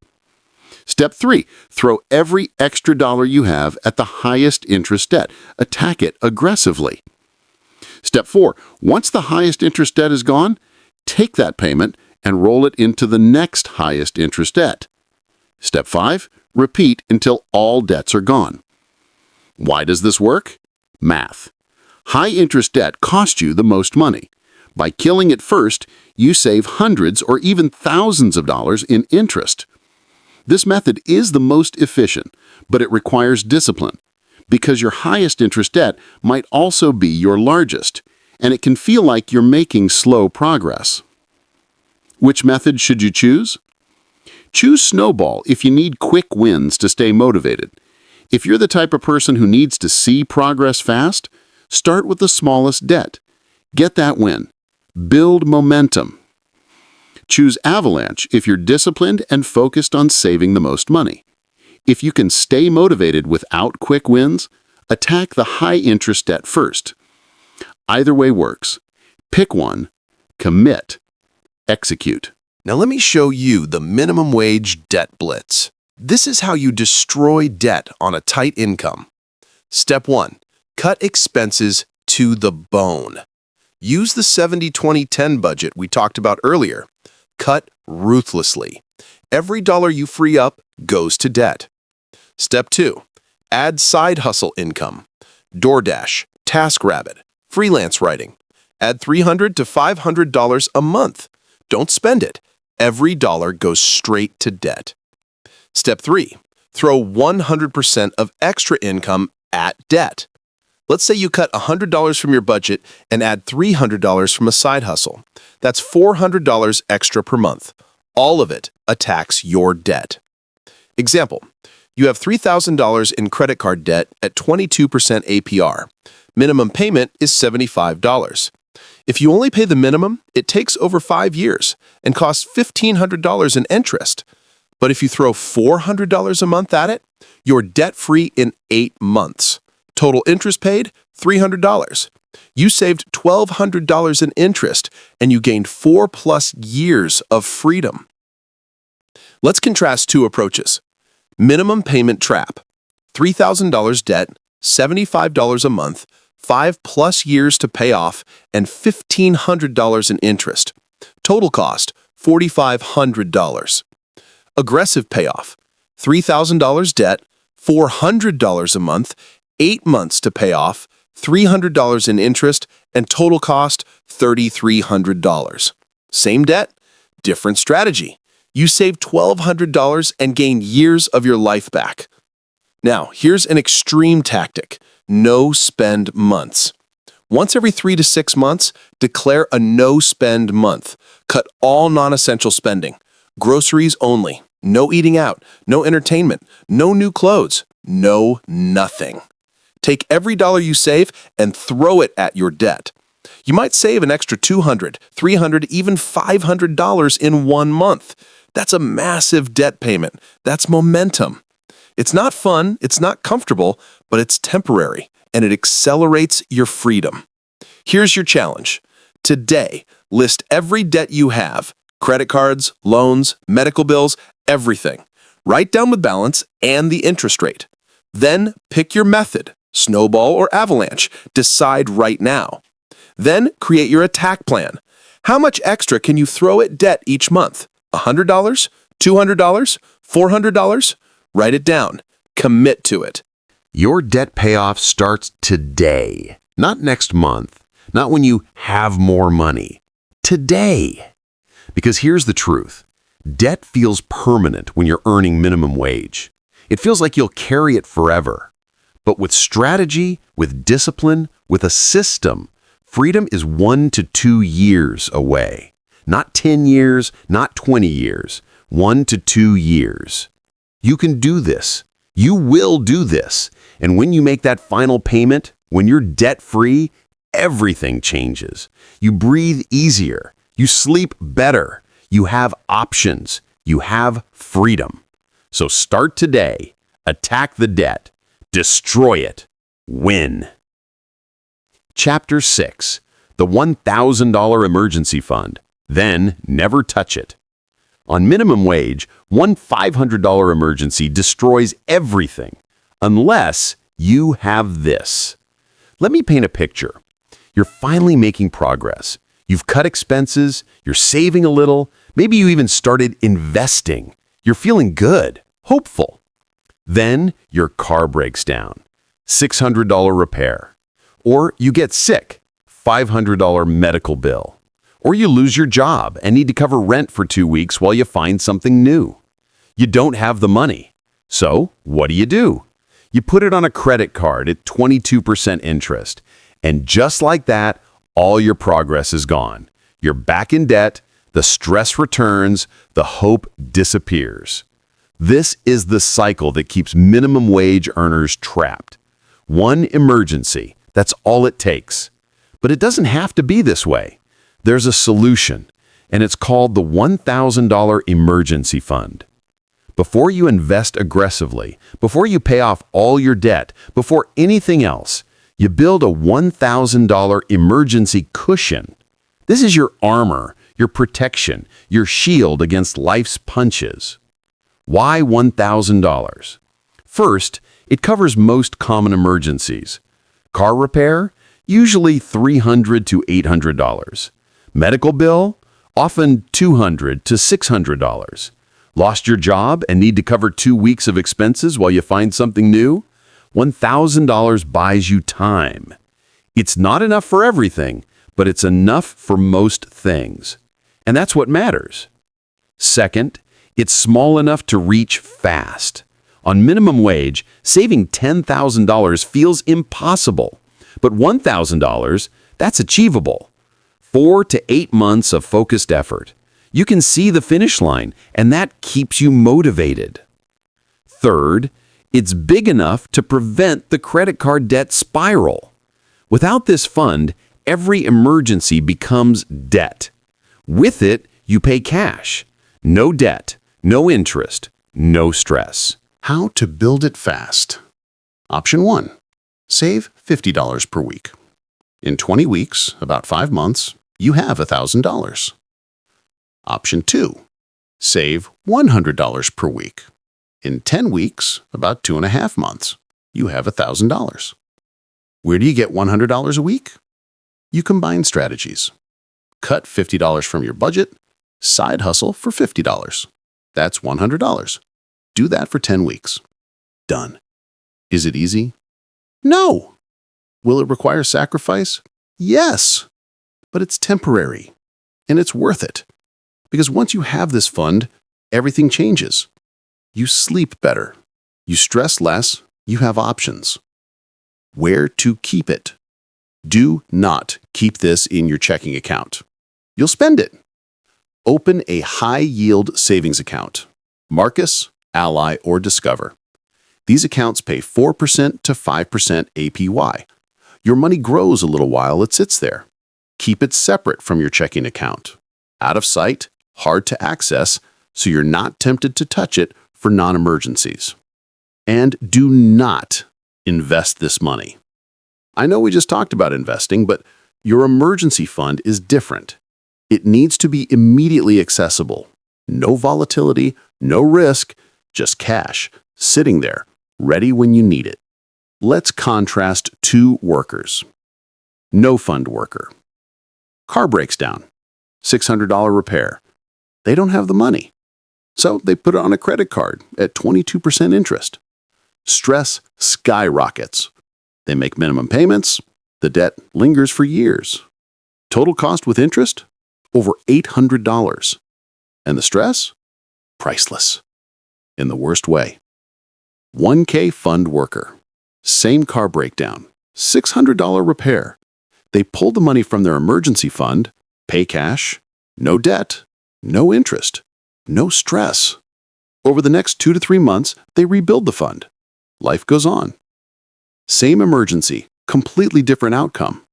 Step 3. Throw every extra dollar you have at the highest interest debt. Attack it aggressively. Step 4. Once the highest interest debt is gone, take that payment and roll it into the next highest interest debt. Step 5. Repeat until all debts are gone. Why does this work? Math. High interest debt costs you the most money. By killing it first, you save hundreds or even thousands of dollars in interest. This method is the most efficient, but it requires discipline, because your highest interest debt might also be your largest, and it can feel like you're making slow progress. Which method should you choose? Choose Snowball if you need quick wins to stay motivated. If you're the type of person who needs to see progress fast, start with the smallest debt. Get that win. Build momentum. Choose Avalanche if you're disciplined and focused on saving the most money. If you can stay motivated without quick wins, attack the high-interest debt first. Either way works. Pick one, commit, execute. Now let me show you the minimum wage debt blitz. This is how you destroy debt on a tight income. Step 1. Cut expenses to the bone. Use the 70-20-10 budget we talked about earlier. Cut ruthlessly. Every dollar you free up goes to debt. Step 2. Add side hustle income. DoorDash, TaskRabbit, freelance writing. Add $300 to $500 a month. Don't spend it. Every dollar goes straight to debt. Step 3. Throw 100% of extra income at debt. Let's say you cut $100 from your budget and add $300 from a side hustle. That's $400 extra per month. All of it attacks your debt. Example, you have $3,000 in credit card debt at 22% APR. Minimum payment is $75. If you only pay the minimum, it takes over 5 years and costs $1,500 in interest. But if you throw $400 a month at it, you're debt-free in 8 months. Total interest paid, $300. You saved $1,200 in interest, and you gained 4+ years of freedom. Let's contrast two approaches. Minimum payment trap. $3,000 debt, $75 a month, 5+ years to pay off, and $1,500 in interest. Total cost, $4,500. Aggressive payoff. $3,000 debt, $400 a month, 8 months to pay off, $300 in interest, and total cost $3,300. Same debt, different strategy. You save $1,200 and gain years of your life back. Now, here's an extreme tactic. No-spend months. Once every 3 to 6 months, declare a no-spend month. Cut all non-essential spending. Groceries only. No eating out. No entertainment. No new clothes. No nothing. Take every dollar you save and throw it at your debt. You might save an extra $200, $300, even $500 in 1 month. That's a massive debt payment. That's momentum. It's not fun, it's not comfortable, but it's temporary, and it accelerates your freedom. Here's your challenge. Today, list every debt you have, credit cards, loans, medical bills, everything. Write down the balance and the interest rate. Then pick your method, snowball or avalanche. Decide right now. Then create your attack plan. How much extra can you throw at debt each month? $100? $200? $400? Write it down. Commit to it. Your debt payoff starts today, not next month, not when you have more money. Today. Because here's the truth. Debt feels permanent when you're earning minimum wage. It feels like you'll carry it forever. But with strategy, with discipline, with a system, freedom is 1 to 2 years away. Not 10 years, not 20 years. 1 to 2 years. You can do this. You will do this. And when you make that final payment, when you're debt-free, everything changes. You breathe easier. You sleep better. You have options. You have freedom. So start today. Attack the debt. Destroy it. Win. Chapter 6. The $1,000 Emergency Fund. Then never touch it. On minimum wage, one $500 emergency destroys everything, unless you have this. Let me paint a picture. You're finally making progress. You've cut expenses, you're saving a little, maybe you even started investing. You're feeling good, hopeful. Then your car breaks down, $600 repair. Or you get sick, $500 medical bill. Or you lose your job and need to cover rent for 2 weeks while you find something new. You don't have the money. So what do? You put it on a credit card at 22% interest. And just like that, all your progress is gone. You're back in debt, the stress returns, the hope disappears. This is the cycle that keeps minimum wage earners trapped. One emergency, that's all it takes. But it doesn't have to be this way. There's a solution, and it's called the $1,000 emergency fund. Before you invest aggressively, before you pay off all your debt, before anything else, you build a $1,000 emergency cushion. This is your armor, your protection, your shield against life's punches. Why $1,000? First, it covers most common emergencies. Car repair? Usually $300 to $800. Medical bill? Often $200 to $600. Lost your job and need to cover 2 weeks of expenses while you find something new? $1,000 buys you time. It's not enough for everything, but it's enough for most things. And that's what matters. Second, it's small enough to reach fast. On minimum wage, saving $10,000 feels impossible. But $1,000, that's achievable. 4 to 8 months of focused effort. You can see the finish line, and that keeps you motivated. Third, it's big enough to prevent the credit card debt spiral. Without this fund, every emergency becomes debt. With it, you pay cash. No debt, no interest, no stress. How to build it fast. Option 1. Save $50 per week. In 20 weeks, about 5 months, you have $1,000. Option 2. Save $100 per week. In 10 weeks, about 2.5 months, you have $1,000. Where do you get $100 a week? You combine strategies. Cut $50 from your budget, side hustle for $50. That's $100. Do that for 10 weeks. Done. Is it easy? No. Will it require sacrifice? Yes. But it's temporary, and it's worth it. Because once you have this fund, everything changes. You sleep better. You stress less. You have options. Where to keep it? Do not keep this in your checking account. You'll spend it. Open a high-yield savings account. Marcus, Ally, or Discover. These accounts pay 4% to 5% APY. Your money grows a little while it sits there. Keep it separate from your checking account. Out of sight, hard to access, so you're not tempted to touch it for non-emergencies. And do not invest this money. I know we just talked about investing, but your emergency fund is different. It needs to be immediately accessible. No volatility, no risk, just cash, sitting there, ready when you need it. Let's contrast two workers. No fund worker. Car breaks down. $600 repair. They don't have the money. So they put it on a credit card at 22% interest. Stress skyrockets. They make minimum payments. The debt lingers for years. Total cost with interest? Over $800. And the stress? Priceless. In the worst way. 1K fund worker. Same car breakdown. $600 repair. They pull the money from their emergency fund, pay cash, no debt, no interest, no stress. Over the next 2 to 3 months, they rebuild the fund. Life goes on. Same emergency, completely different outcome.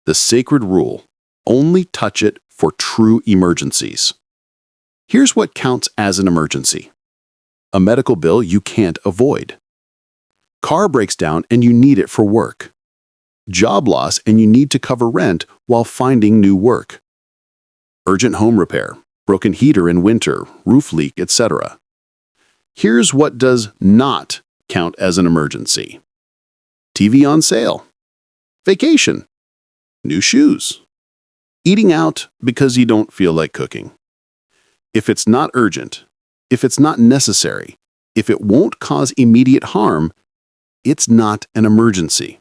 The sacred rule: only touch it for true emergencies. Here's what counts as an emergency. A medical bill you can't avoid. Car breaks down and you need it for work. Job loss and you need to cover rent while finding new work. Urgent home repair, broken heater in winter, roof leak, etc. Here's what does not count as an emergency. TV on sale. Vacation. New shoes. Eating out because you don't feel like cooking. If it's not urgent, if it's not necessary, if it won't cause immediate harm, it's not an emergency.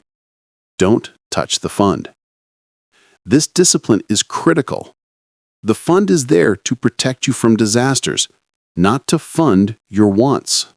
Don't touch the fund. This discipline is critical. The fund is there to protect you from disasters, not to fund your wants.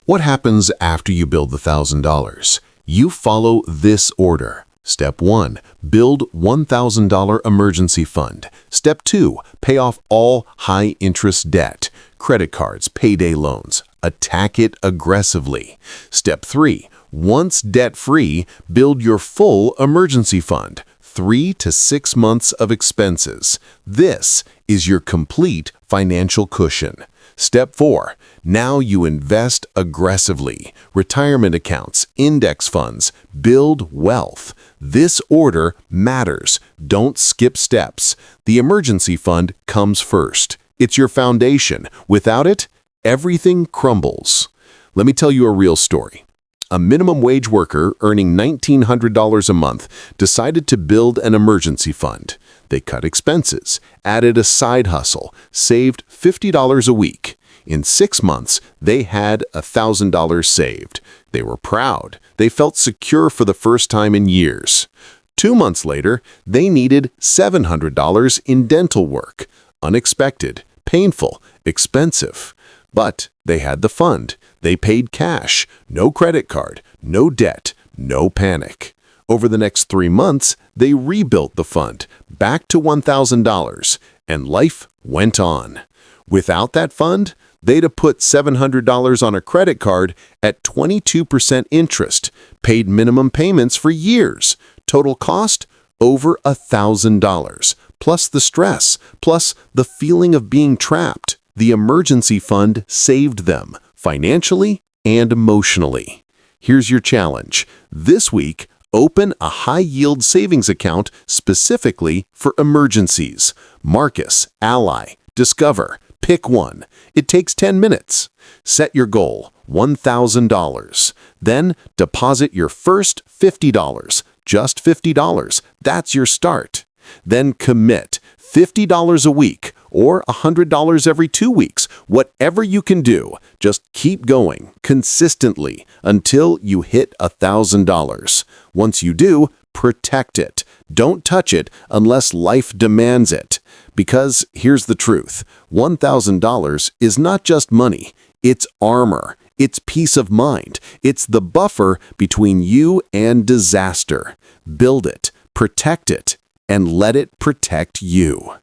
What happens after you build the $1,000? You follow this order. Step 1. Build $1,000 emergency fund. Step 2. Pay off all high-interest debt, credit cards, payday loans. Attack it aggressively. Step 3. Once debt-free, build your full emergency fund, 3 to 6 months of expenses. This is your complete financial cushion. Step 4. Now you invest aggressively. Retirement accounts, index funds, build wealth. This order matters. Don't skip steps. The emergency fund comes first. It's your foundation. Without it, everything crumbles. Let me tell you a real story. A minimum wage worker earning $1,900 a month decided to build an emergency fund. They cut expenses, added a side hustle, saved $50 a week. In 6 months, they had $1,000 saved. They were proud. They felt secure for the first time in years. 2 months later, they needed $700 in dental work. Unexpected, painful, expensive. But they had the fund. They paid cash, no credit card, no debt, no panic. Over the next 3 months, they rebuilt the fund back to $1,000, and life went on. Without that fund, they'd have put $700 on a credit card at 22% interest, paid minimum payments for years. Total cost? Over $1,000, plus the stress, plus the feeling of being trapped. The emergency fund saved them, financially and emotionally. Here's your challenge. This week, open a high-yield savings account specifically for emergencies. Marcus, Ally, Discover. Pick one. It takes 10 minutes. Set your goal, $1,000. Then deposit your first $50. Just $50. That's your start. Then commit $50 a week or $100 every 2 weeks. Whatever you can do, just keep going consistently until you hit $1,000. Once you do, protect it. Don't touch it unless life demands it. Because here's the truth, $1,000 is not just money, it's armor. It's peace of mind. It's the buffer between you and disaster. Build it, protect it, and let it protect you.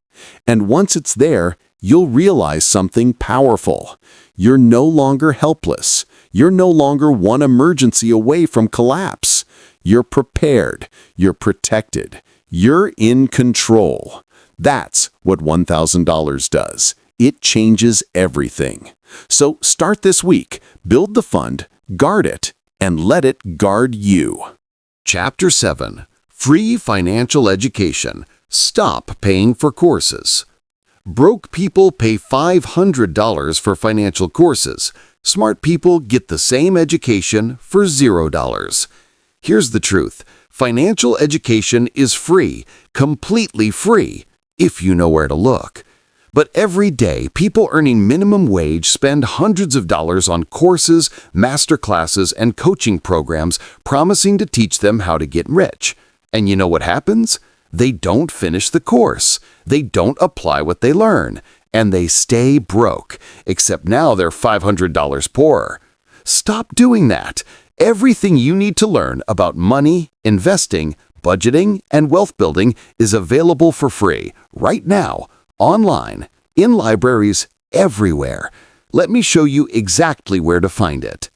And once it's there, you'll realize something powerful. You're no longer helpless. You're no longer one emergency away from collapse. You're prepared. You're protected. You're in control. That's what $1,000 does. It changes everything. So start this week, build the fund, guard it, and let it guard you. Chapter 7. Free Financial Education. Stop paying for courses. Broke people pay $500 for financial courses. Smart people get the same education for $0. Here's the truth. Financial education is free, completely free, if you know where to look. But every day, people earning minimum wage spend hundreds of dollars on courses, master classes, and coaching programs promising to teach them how to get rich. And you know what happens? They don't finish the course. They don't apply what they learn. And they stay broke, except now they're $500 poorer. Stop doing that. Everything you need to learn about money, investing, budgeting, and wealth building is available for free right now, online, in libraries, everywhere. Let me show you exactly where to find it.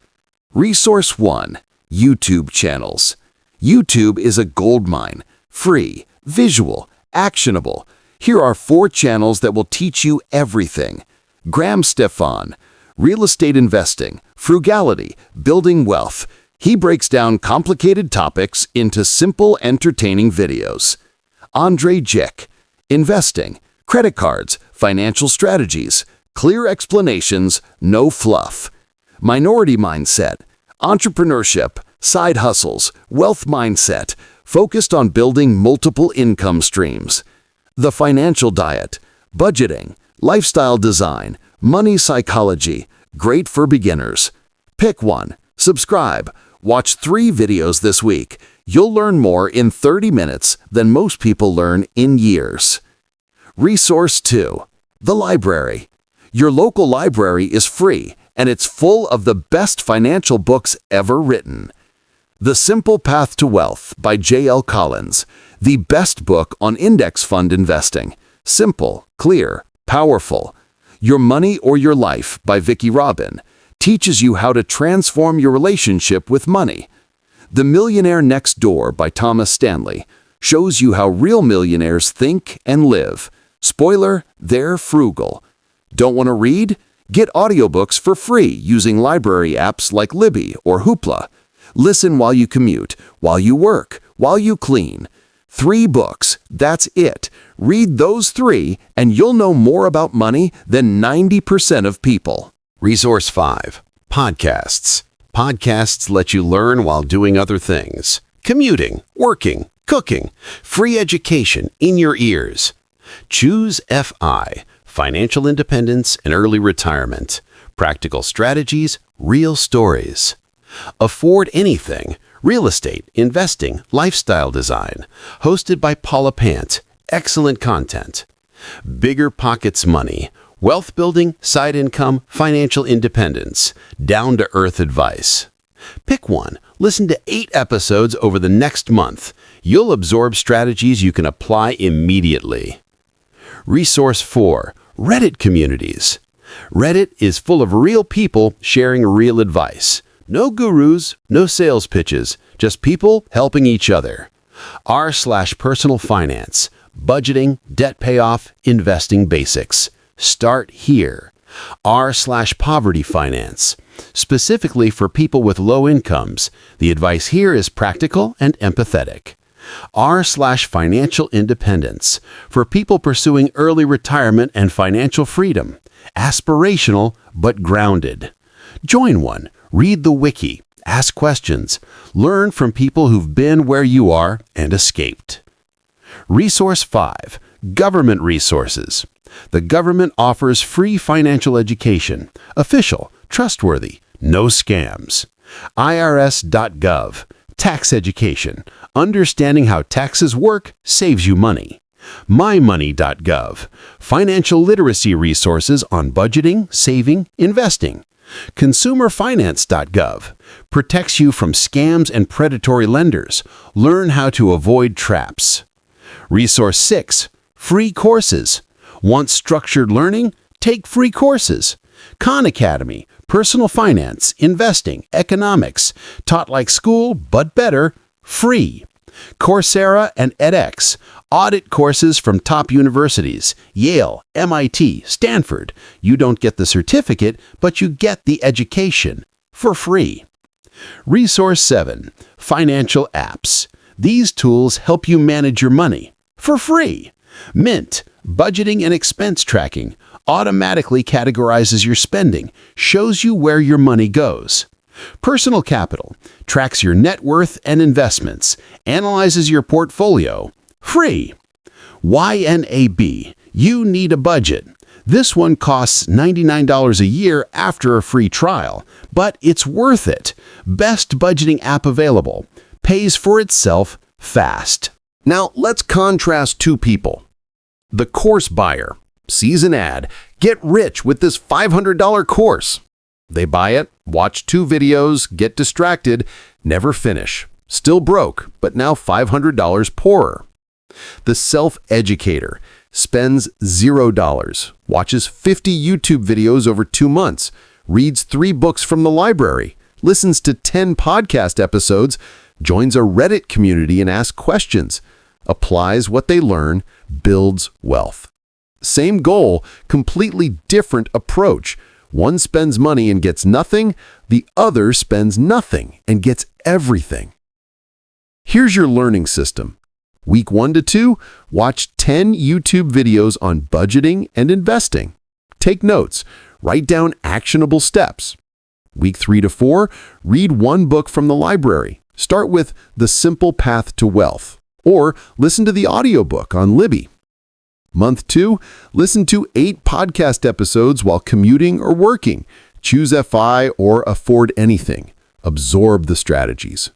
Resource 1. YouTube channels. YouTube is a goldmine. Free, visual, actionable. Here are 4 channels that will teach you everything. Graham Stephan, Real Estate Investing, Frugality, Building Wealth. He breaks down complicated topics into simple, entertaining videos. Andre Jick, Investing, Credit Cards, Financial Strategies, Clear Explanations, No Fluff. Minority Mindset, Entrepreneurship, Side Hustles, Wealth Mindset, focused on building multiple income streams. The Financial Diet, Budgeting, Lifestyle Design, Money Psychology, great for beginners. Pick one, subscribe, watch 3 videos this week. You'll learn more in 30 minutes than most people learn in years. Resource 2. The Library. Your local library is free, and it's full of the best financial books ever written. The Simple Path to Wealth by J.L. Collins, the best book on index fund investing. Simple, clear, powerful. Your Money or Your Life by Vicki Robin teaches you how to transform your relationship with money. The Millionaire Next Door by Thomas Stanley shows you how real millionaires think and live. Spoiler, they're frugal. Don't want to read? Get audiobooks for free using library apps like Libby or Hoopla. Listen while you commute, while you work, while you clean. 3 books, that's it. Read those 3 and you'll know more about money than 90% of people. Resource 5. Podcasts. Podcasts let you learn while doing other things. Commuting, working, cooking. Free education in your ears. Choose FI. Financial independence and early retirement. Practical strategies, real stories. Afford Anything. Real estate, investing, lifestyle design. Hosted by Paula Pant. Excellent content. Bigger Pockets Money. Wealth building, side income, financial independence. Down-to-earth advice. Pick one. Listen to 8 episodes over the next month. You'll absorb strategies you can apply immediately. Resource 4. Reddit communities. Reddit is full of real people sharing real advice. No gurus, no sales pitches, just people helping each other. r/personal finance. Budgeting, debt payoff, investing basics. Start here. r/poverty finance. Specifically for people with low incomes, the advice here is practical and empathetic. r/financial independence. For people pursuing early retirement and financial freedom. Aspirational but grounded. Join one. Read the wiki. Ask questions. Learn from people who've been where you are and escaped. Resource 5. Government resources. The government offers free financial education. Official, trustworthy, no scams. irs.gov. Tax education. Understanding how taxes work saves you money. mymoney.gov. Financial literacy resources on budgeting, saving, investing. consumerfinance.gov. Protects you from scams and predatory lenders. Learn how to avoid traps. Resource 6. Free courses. Want structured learning? Take free courses. Khan Academy. Personal finance, investing, economics. Taught like school, but better. Free. Coursera and edX. Audit courses from top universities. Yale, MIT, Stanford. You don't get the certificate, but you get the education. For free. Resource 7. Financial apps. These tools help you manage your money. For free. Mint. Budgeting and expense tracking. Automatically categorizes your spending. Shows you where your money goes. Personal Capital. Tracks your net worth and investments. Analyzes your portfolio. Free. YNAB. You need a budget. This one costs $99 a year after a free trial, but it's worth it. Best budgeting app available. Pays for itself fast. Now, let's contrast 2 people. The course buyer sees an ad, get rich with this $500 course. They buy it, watch 2 videos, get distracted, never finish. Still broke, but now $500 poorer. The self-educator spends $0, watches 50 YouTube videos over 2 months, reads 3 books from the library, listens to 10 podcast episodes, joins a Reddit community and asks questions, applies what they learn, builds wealth. Same goal, completely different approach. One spends money and gets nothing, the other spends nothing and gets everything. Here's your learning system. Week 1 to 2, watch 10 YouTube videos on budgeting and investing. Take notes, write down actionable steps. Week 3 to 4, read 1 book from the library. Start with The Simple Path to Wealth, or listen to the audiobook on Libby. Month 2, listen to 8 podcast episodes while commuting or working. Choose FI or Afford Anything. Absorb the strategies.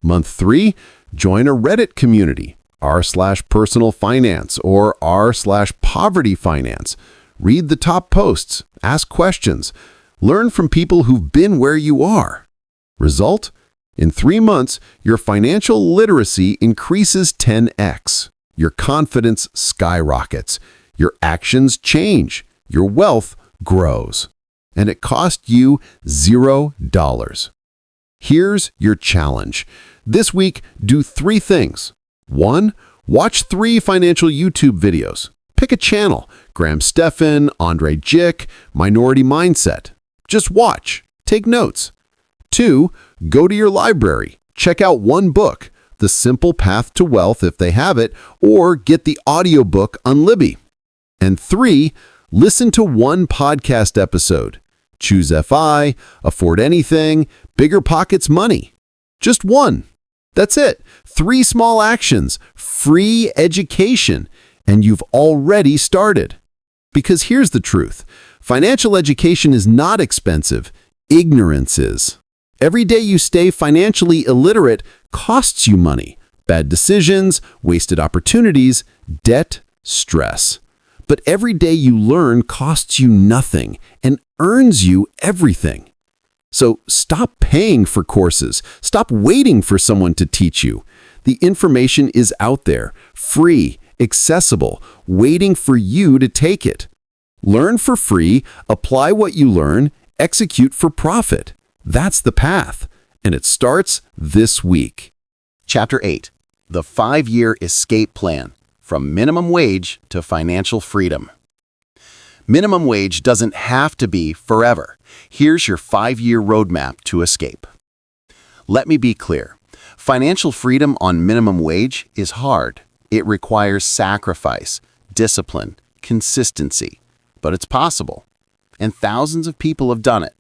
Month 3, join a Reddit community, r/personal finance or r/poverty finance. Read the top posts, ask questions, learn from people who've been where you are. Result? In 3 months, your financial literacy increases 10x. Your confidence skyrockets. Your actions change. Your wealth grows. And it cost you $0. Here's your challenge. This week, do 3 things. 1. Watch 3 financial YouTube videos. Pick a channel. Graham Stephan, Andre Jick, Minority Mindset. Just watch. Take notes. 2. Go to your library. Check out one book, The Simple Path to Wealth if they have it, or get the audiobook on Libby. And 3. Listen to one podcast episode. Choose FI, Afford Anything, Bigger Pockets Money. Just one. That's it. 3 small actions, free education, and you've already started. Because here's the truth. Financial education is not expensive. Ignorance is. Every day you stay financially illiterate costs you money. Bad decisions, wasted opportunities, debt, stress. But every day you learn costs you nothing and earns you everything. So stop paying for courses. Stop waiting for someone to teach you. The information is out there, free, accessible, waiting for you to take it. Learn for free, apply what you learn, execute for profit. That's the path, and it starts this week. Chapter 8. The 5-Year Escape Plan. From minimum wage to financial freedom. Minimum wage doesn't have to be forever. Here's your 5-year roadmap to escape. Let me be clear. Financial freedom on minimum wage is hard. It requires sacrifice, discipline, consistency. But it's possible. And thousands of people have done it.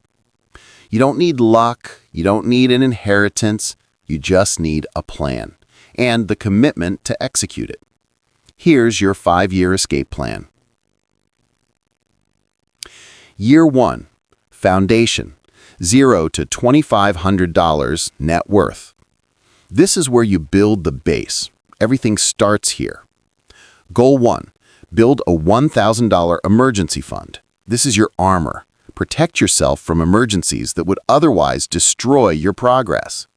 You don't need luck. You don't need an inheritance. You just need a plan and the commitment to execute it. Here's your 5-year escape plan. Year 1. Foundation. $0 to $2,500 net worth. This is where you build the base. Everything starts here. Goal 1. Build a $1,000 emergency fund. This is your armor. Protect yourself from emergencies that would otherwise destroy your progress.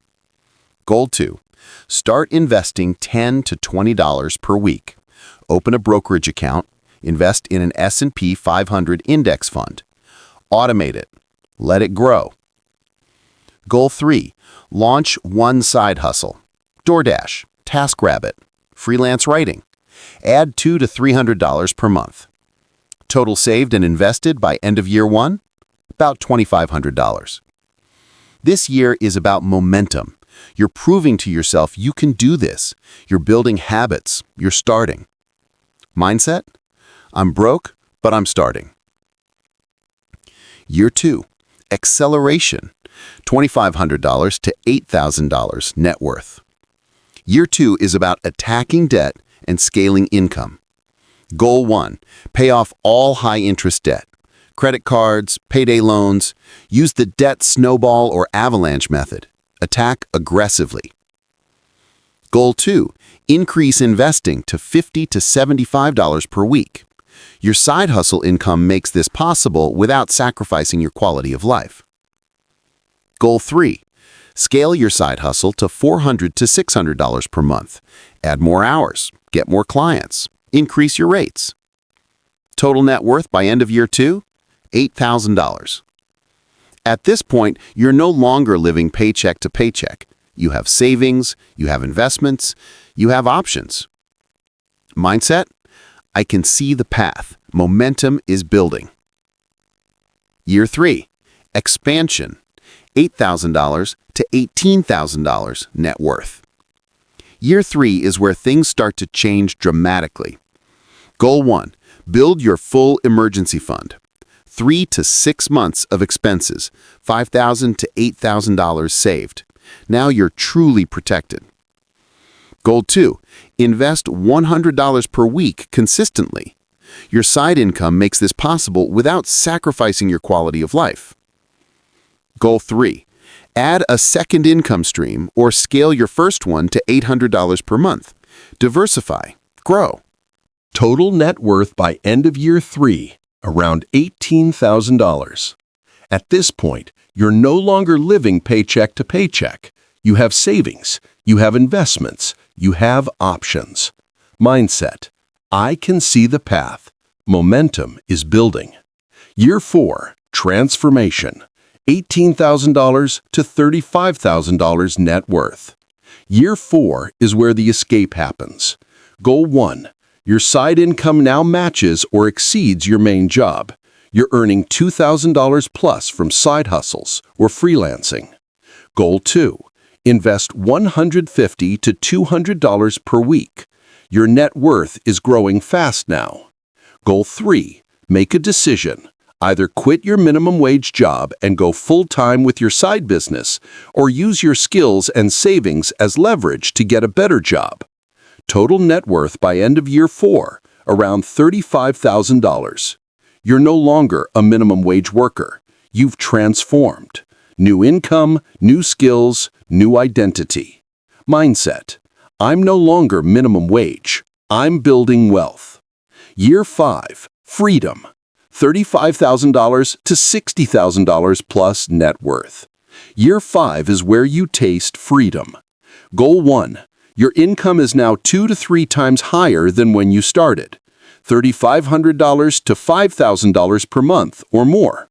Goal 2. Start investing $10 to $20 per week. Open a brokerage account. Invest in an S&P 500 index fund. Automate it. Let it grow. Goal 3. Launch one side hustle. DoorDash, TaskRabbit, freelance writing. Add $200 to $300 per month. Total saved and invested by end of year 1? About $2,500. This year is about momentum. You're proving to yourself you can do this. You're building habits. You're starting. Mindset? I'm broke, but I'm starting. Year 2. Acceleration. $2,500 to $8,000 net worth. Year 2 is about attacking debt and scaling income. Goal 1. Pay off all high-interest debt. Credit cards, payday loans. Use the debt snowball or avalanche method. Attack aggressively. Goal 2. Increase investing to $50 to $75 per week. Your side hustle income makes this possible without sacrificing your quality of life. Goal 3. Scale your side hustle to $400 to $600 per month. Add more hours. Get more clients. Increase your rates. Total net worth by end of year 2? $8,000. At this point, you're no longer living paycheck to paycheck. You have savings, you have investments, you have options. Mindset? I can see the path. Momentum is building. Year 3. Expansion. $8,000 to $18,000 net worth. Year 3 is where things start to change dramatically. Goal 1. Build your full emergency fund. 3 to 6 months of expenses, $5,000 to $8,000 saved. Now you're truly protected. Goal 2. Invest $100 per week consistently. Your side income makes this possible without sacrificing your quality of life. Goal 3. Add a second income stream or scale your first one to $800 per month. Diversify. Grow. Total net worth by end of year 3, around $18,000. At this point, you're no longer living paycheck to paycheck. You have savings, you have investments, you have options. Mindset. I can see the path. Momentum is building. Year 4, transformation. $18,000 to $35,000 net worth. Year 4 is where the escape happens. Goal 1. Your side income now matches or exceeds your main job. You're earning $2,000 plus from side hustles or freelancing. Goal 2. Invest $150 to $200 per week. Your net worth is growing fast now. Goal 3. Make a decision. Either quit your minimum wage job and go full-time with your side business, or use your skills and savings as leverage to get a better job. Total net worth by end of year 4, around $35,000. You're no longer a minimum wage worker. You've transformed. New income, new skills, new identity. Mindset. I'm no longer minimum wage. I'm building wealth. Year 5, freedom. $35,000 to $60,000 plus net worth. Year 5 is where you taste freedom. Goal 1. Your income is now 2 to 3 times higher than when you started. $3,500 to $5,000 per month or more.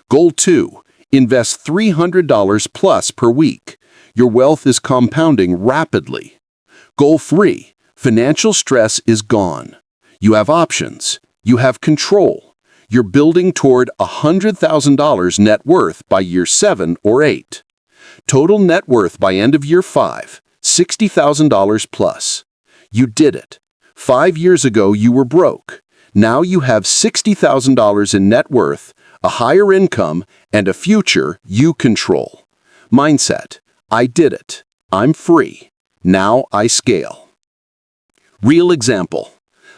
Goal 2. Invest $300 plus per week. Your wealth is compounding rapidly. Goal 3. Financial stress is gone. You have options. You have control. You're building toward $100,000 net worth by year 7 or 8. Total net worth by end of year 5, $60,000 plus. You did it. 5 years ago you were broke. Now you have $60,000 in net worth, a higher income, and a future you control. Mindset. I did it. I'm free. Now I scale. Real example.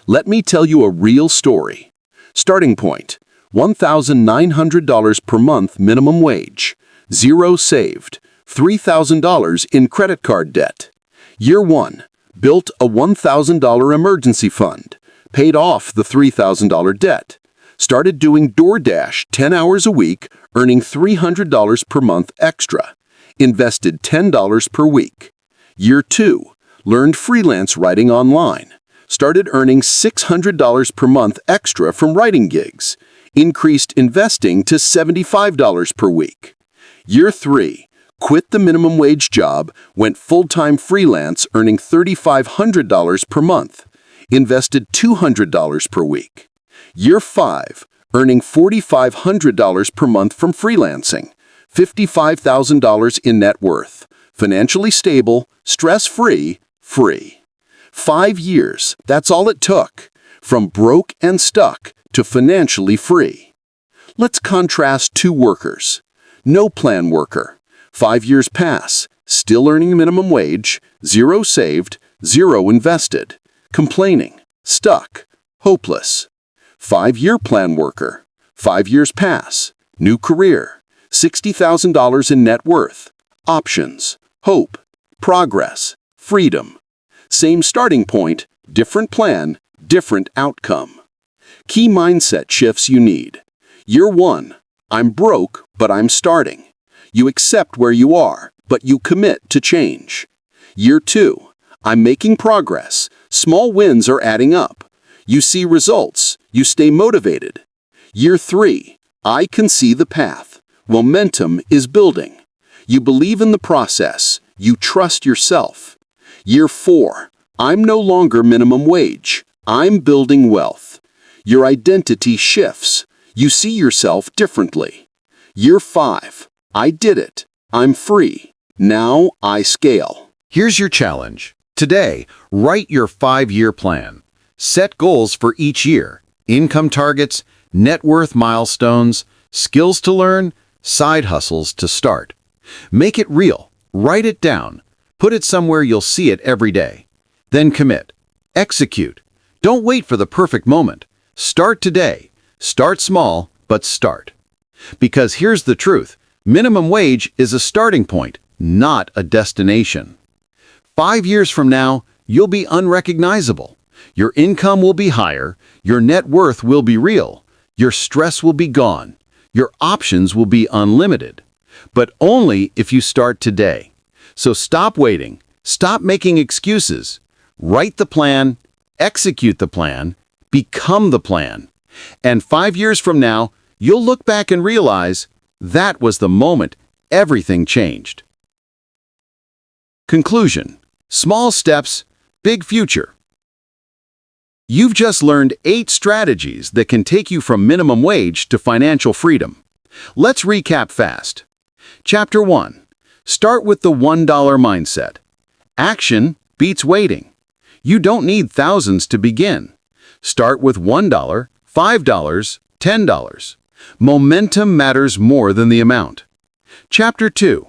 Let me tell you a real story. Starting point, $1,900 per month minimum wage, 0 saved, $3,000 in credit card debt. Year 1, built a $1,000 emergency fund, paid off the $3,000 debt, started doing DoorDash 10 hours a week, earning $300 per month extra, invested $10 per week. Year 2, learned freelance writing online. Started earning $600 per month extra from writing gigs, increased investing to $75 per week. Year 3, quit the minimum wage job, went full-time freelance earning $3,500 per month, invested $200 per week. Year 5, earning $4,500 per month from freelancing, $55,000 in net worth, financially stable, stress-free, free. 5 years, that's all it took, from broke and stuck to financially free. Let's contrast 2 workers. No plan worker. 5 years pass, still earning minimum wage, 0 saved, 0 invested, complaining, stuck, hopeless. 5-year plan worker. 5 years pass, new career, $60,000 in net worth, options, hope, progress, freedom. Same starting point, different plan, different outcome. Key mindset shifts you need. Year 1, I'm broke, but I'm starting. You accept where you are, but you commit to change. Year 2, I'm making progress. Small wins are adding up. You see results. You stay motivated. Year 3, I can see the path. Momentum is building. You believe in the process. You trust yourself. Year 4, I'm no longer minimum wage. I'm building wealth. Your identity shifts. You see yourself differently. Year 5, I did it. I'm free. Now I scale. Here's your challenge. Today, write your 5-year plan. Set goals for each year. Income targets, net worth milestones, skills to learn, side hustles to start. Make it real. Write it down. Put it somewhere you'll see it every day. Then commit. Execute. Don't wait for the perfect moment. Start today. Start small, but start. Because here's the truth. Minimum wage is a starting point, not a destination. 5 years from now, you'll be unrecognizable. Your income will be higher. Your net worth will be real. Your stress will be gone. Your options will be unlimited. But only if you start today. So stop waiting. Stop making excuses. Write the plan, execute the plan, become the plan. And 5 years from now, you'll look back and realize That was the moment everything changed. Conclusion: small steps, big future. You've just learned 8 strategies that can take you from minimum wage to financial freedom. Let's recap fast. Chapter 1. Start with the $1 mindset. Action beats waiting. You don't need thousands to begin. Start with $1, $5, $10. Momentum matters more than the amount. Chapter 2.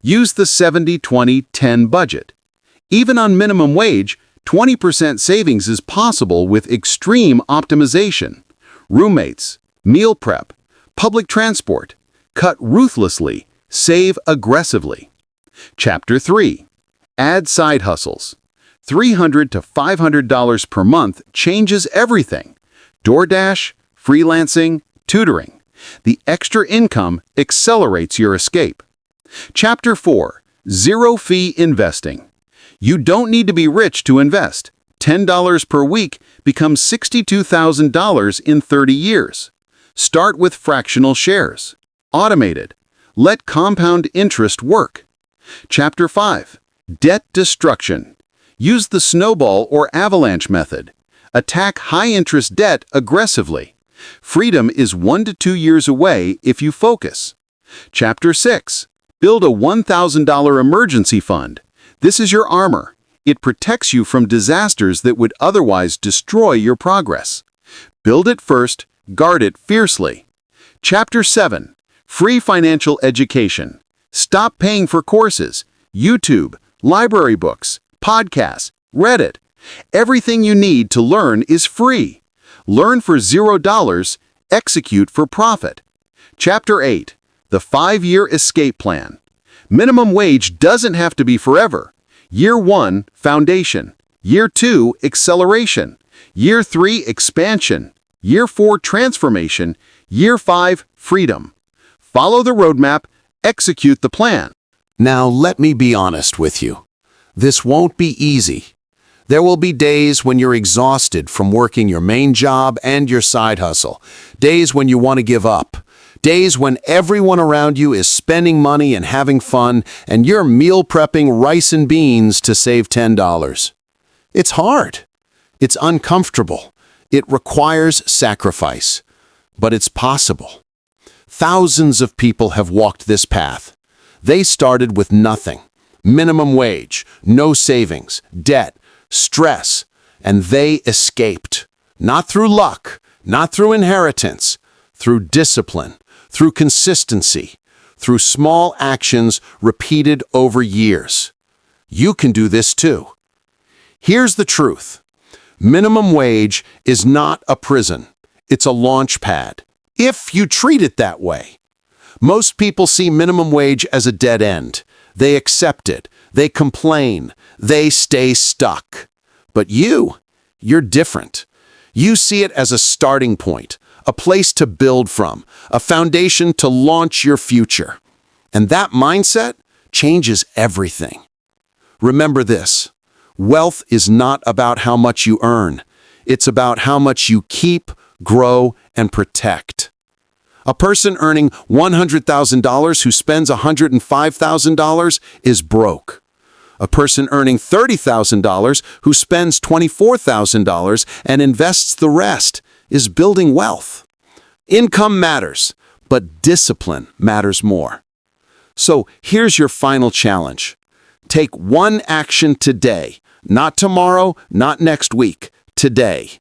Use the 70-20-10 budget. Even on minimum wage, 20% savings is possible with extreme optimization. Roommates, meal prep, public transport. Cut ruthlessly, save aggressively. Chapter 3. Add side hustles. $300 to $500 per month changes everything. DoorDash, freelancing, tutoring. The extra income accelerates your escape. Chapter 4. Zero-fee investing. You don't need to be rich to invest. $10 per week becomes $62,000 in 30 years. Start with fractional shares. Automated. Let compound interest work. Chapter 5. Debt destruction. Use the snowball or avalanche method. Attack high-interest debt aggressively. Freedom is 1 to 2 years away if you focus. Chapter 6. Build a $1,000 emergency fund. This is your armor. It protects you from disasters that would otherwise destroy your progress. Build it first, guard it fiercely. Chapter 7. Free financial education. Stop paying for courses, YouTube, library books, podcasts, Reddit. Everything you need to learn is free. Learn for $0, execute for profit. Chapter 8. The 5-year escape plan. Minimum wage doesn't have to be forever. Year 1, foundation. Year 2, acceleration. Year 3, expansion. Year 4, transformation. Year 5, freedom. Follow the roadmap, execute the plan. Now, let me be honest with you. This won't be easy. There will be days when you're exhausted from working your main job and your side hustle. Days when you want to give up. Days when everyone around you is spending money and having fun, and you're meal prepping rice and beans to save $10. It's hard. It's uncomfortable. It requires sacrifice. But it's possible. Thousands of people have walked this path. They started with nothing. Minimum wage, no savings, debt, stress, and they escaped. Not through luck, not through inheritance, through discipline, through consistency, through small actions repeated over years. You can do this too. Here's the truth. Minimum wage is not a prison. It's a launch pad, if you treat it that way. Most people see minimum wage as a dead end. They accept it. They complain. They stay stuck. But you're different. You see it as a starting point, a place to build from, a foundation to launch your future. And that mindset changes everything. Remember this: wealth is not about how much you earn. It's about how much you keep, grow, and protect. A person earning $100,000 who spends $105,000 is broke. A person earning $30,000 who spends $24,000 and invests the rest is building wealth. Income matters, but discipline matters more. So here's your final challenge. Take one action today, not tomorrow, not next week, today.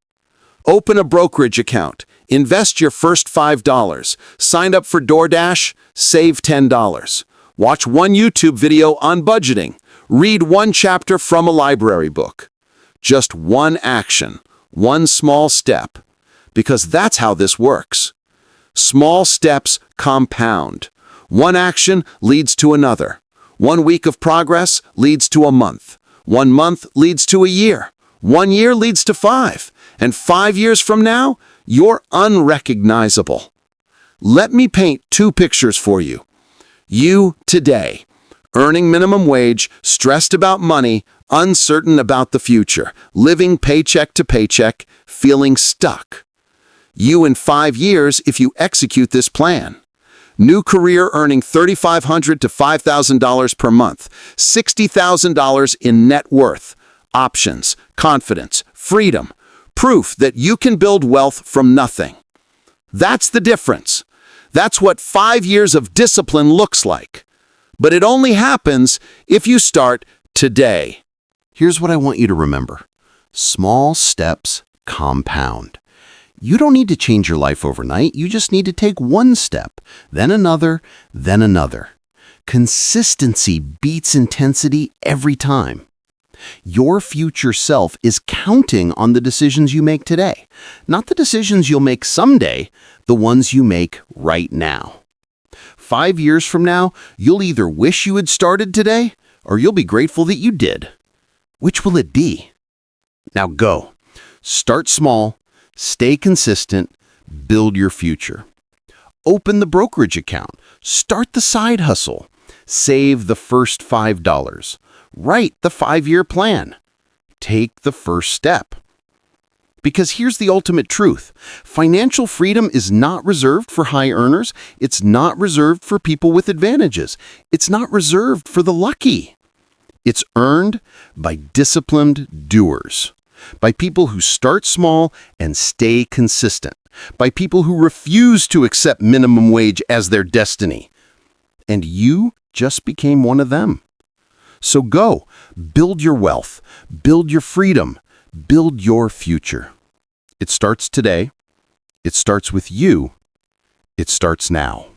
Open a brokerage account, invest your first $5, sign up for DoorDash, save $10. Watch one YouTube video on budgeting, read one chapter from a library book. Just one action, one small step, because that's how this works. Small steps compound. One action leads to another. 1 week of progress leads to a month. 1 month leads to a year. 1 year leads to 5. And 5 years from now, you're unrecognizable. Let me paint 2 pictures for you. You today, earning minimum wage, stressed about money, uncertain about the future, living paycheck to paycheck, feeling stuck. You in 5 years if you execute this plan. New career earning $3,500 to $5,000 per month, $60,000 in net worth, options, confidence, freedom, proof that you can build wealth from nothing. That's the difference. That's what 5 years of discipline looks like. But it only happens if you start today. Here's what I want you to remember. Small steps compound. You don't need to change your life overnight. You just need to take one step, then another, then another. Consistency beats intensity every time. Your future self is counting on the decisions you make today, not the decisions you'll make someday, the ones you make right now. 5 years from now, you'll either wish you had started today, or you'll be grateful that you did. Which will it be? Now go. Start small, stay consistent, build your future. Open the brokerage account, start the side hustle, save the first $5. Write the 5-year plan. Take the first step. Because here's the ultimate truth. Financial freedom is not reserved for high earners. It's not reserved for people with advantages. It's not reserved for the lucky. It's earned by disciplined doers, by people who start small and stay consistent, by people who refuse to accept minimum wage as their destiny. And you just became one of them. So go, build your wealth, build your freedom, build your future. It starts today. It starts with you. It starts now.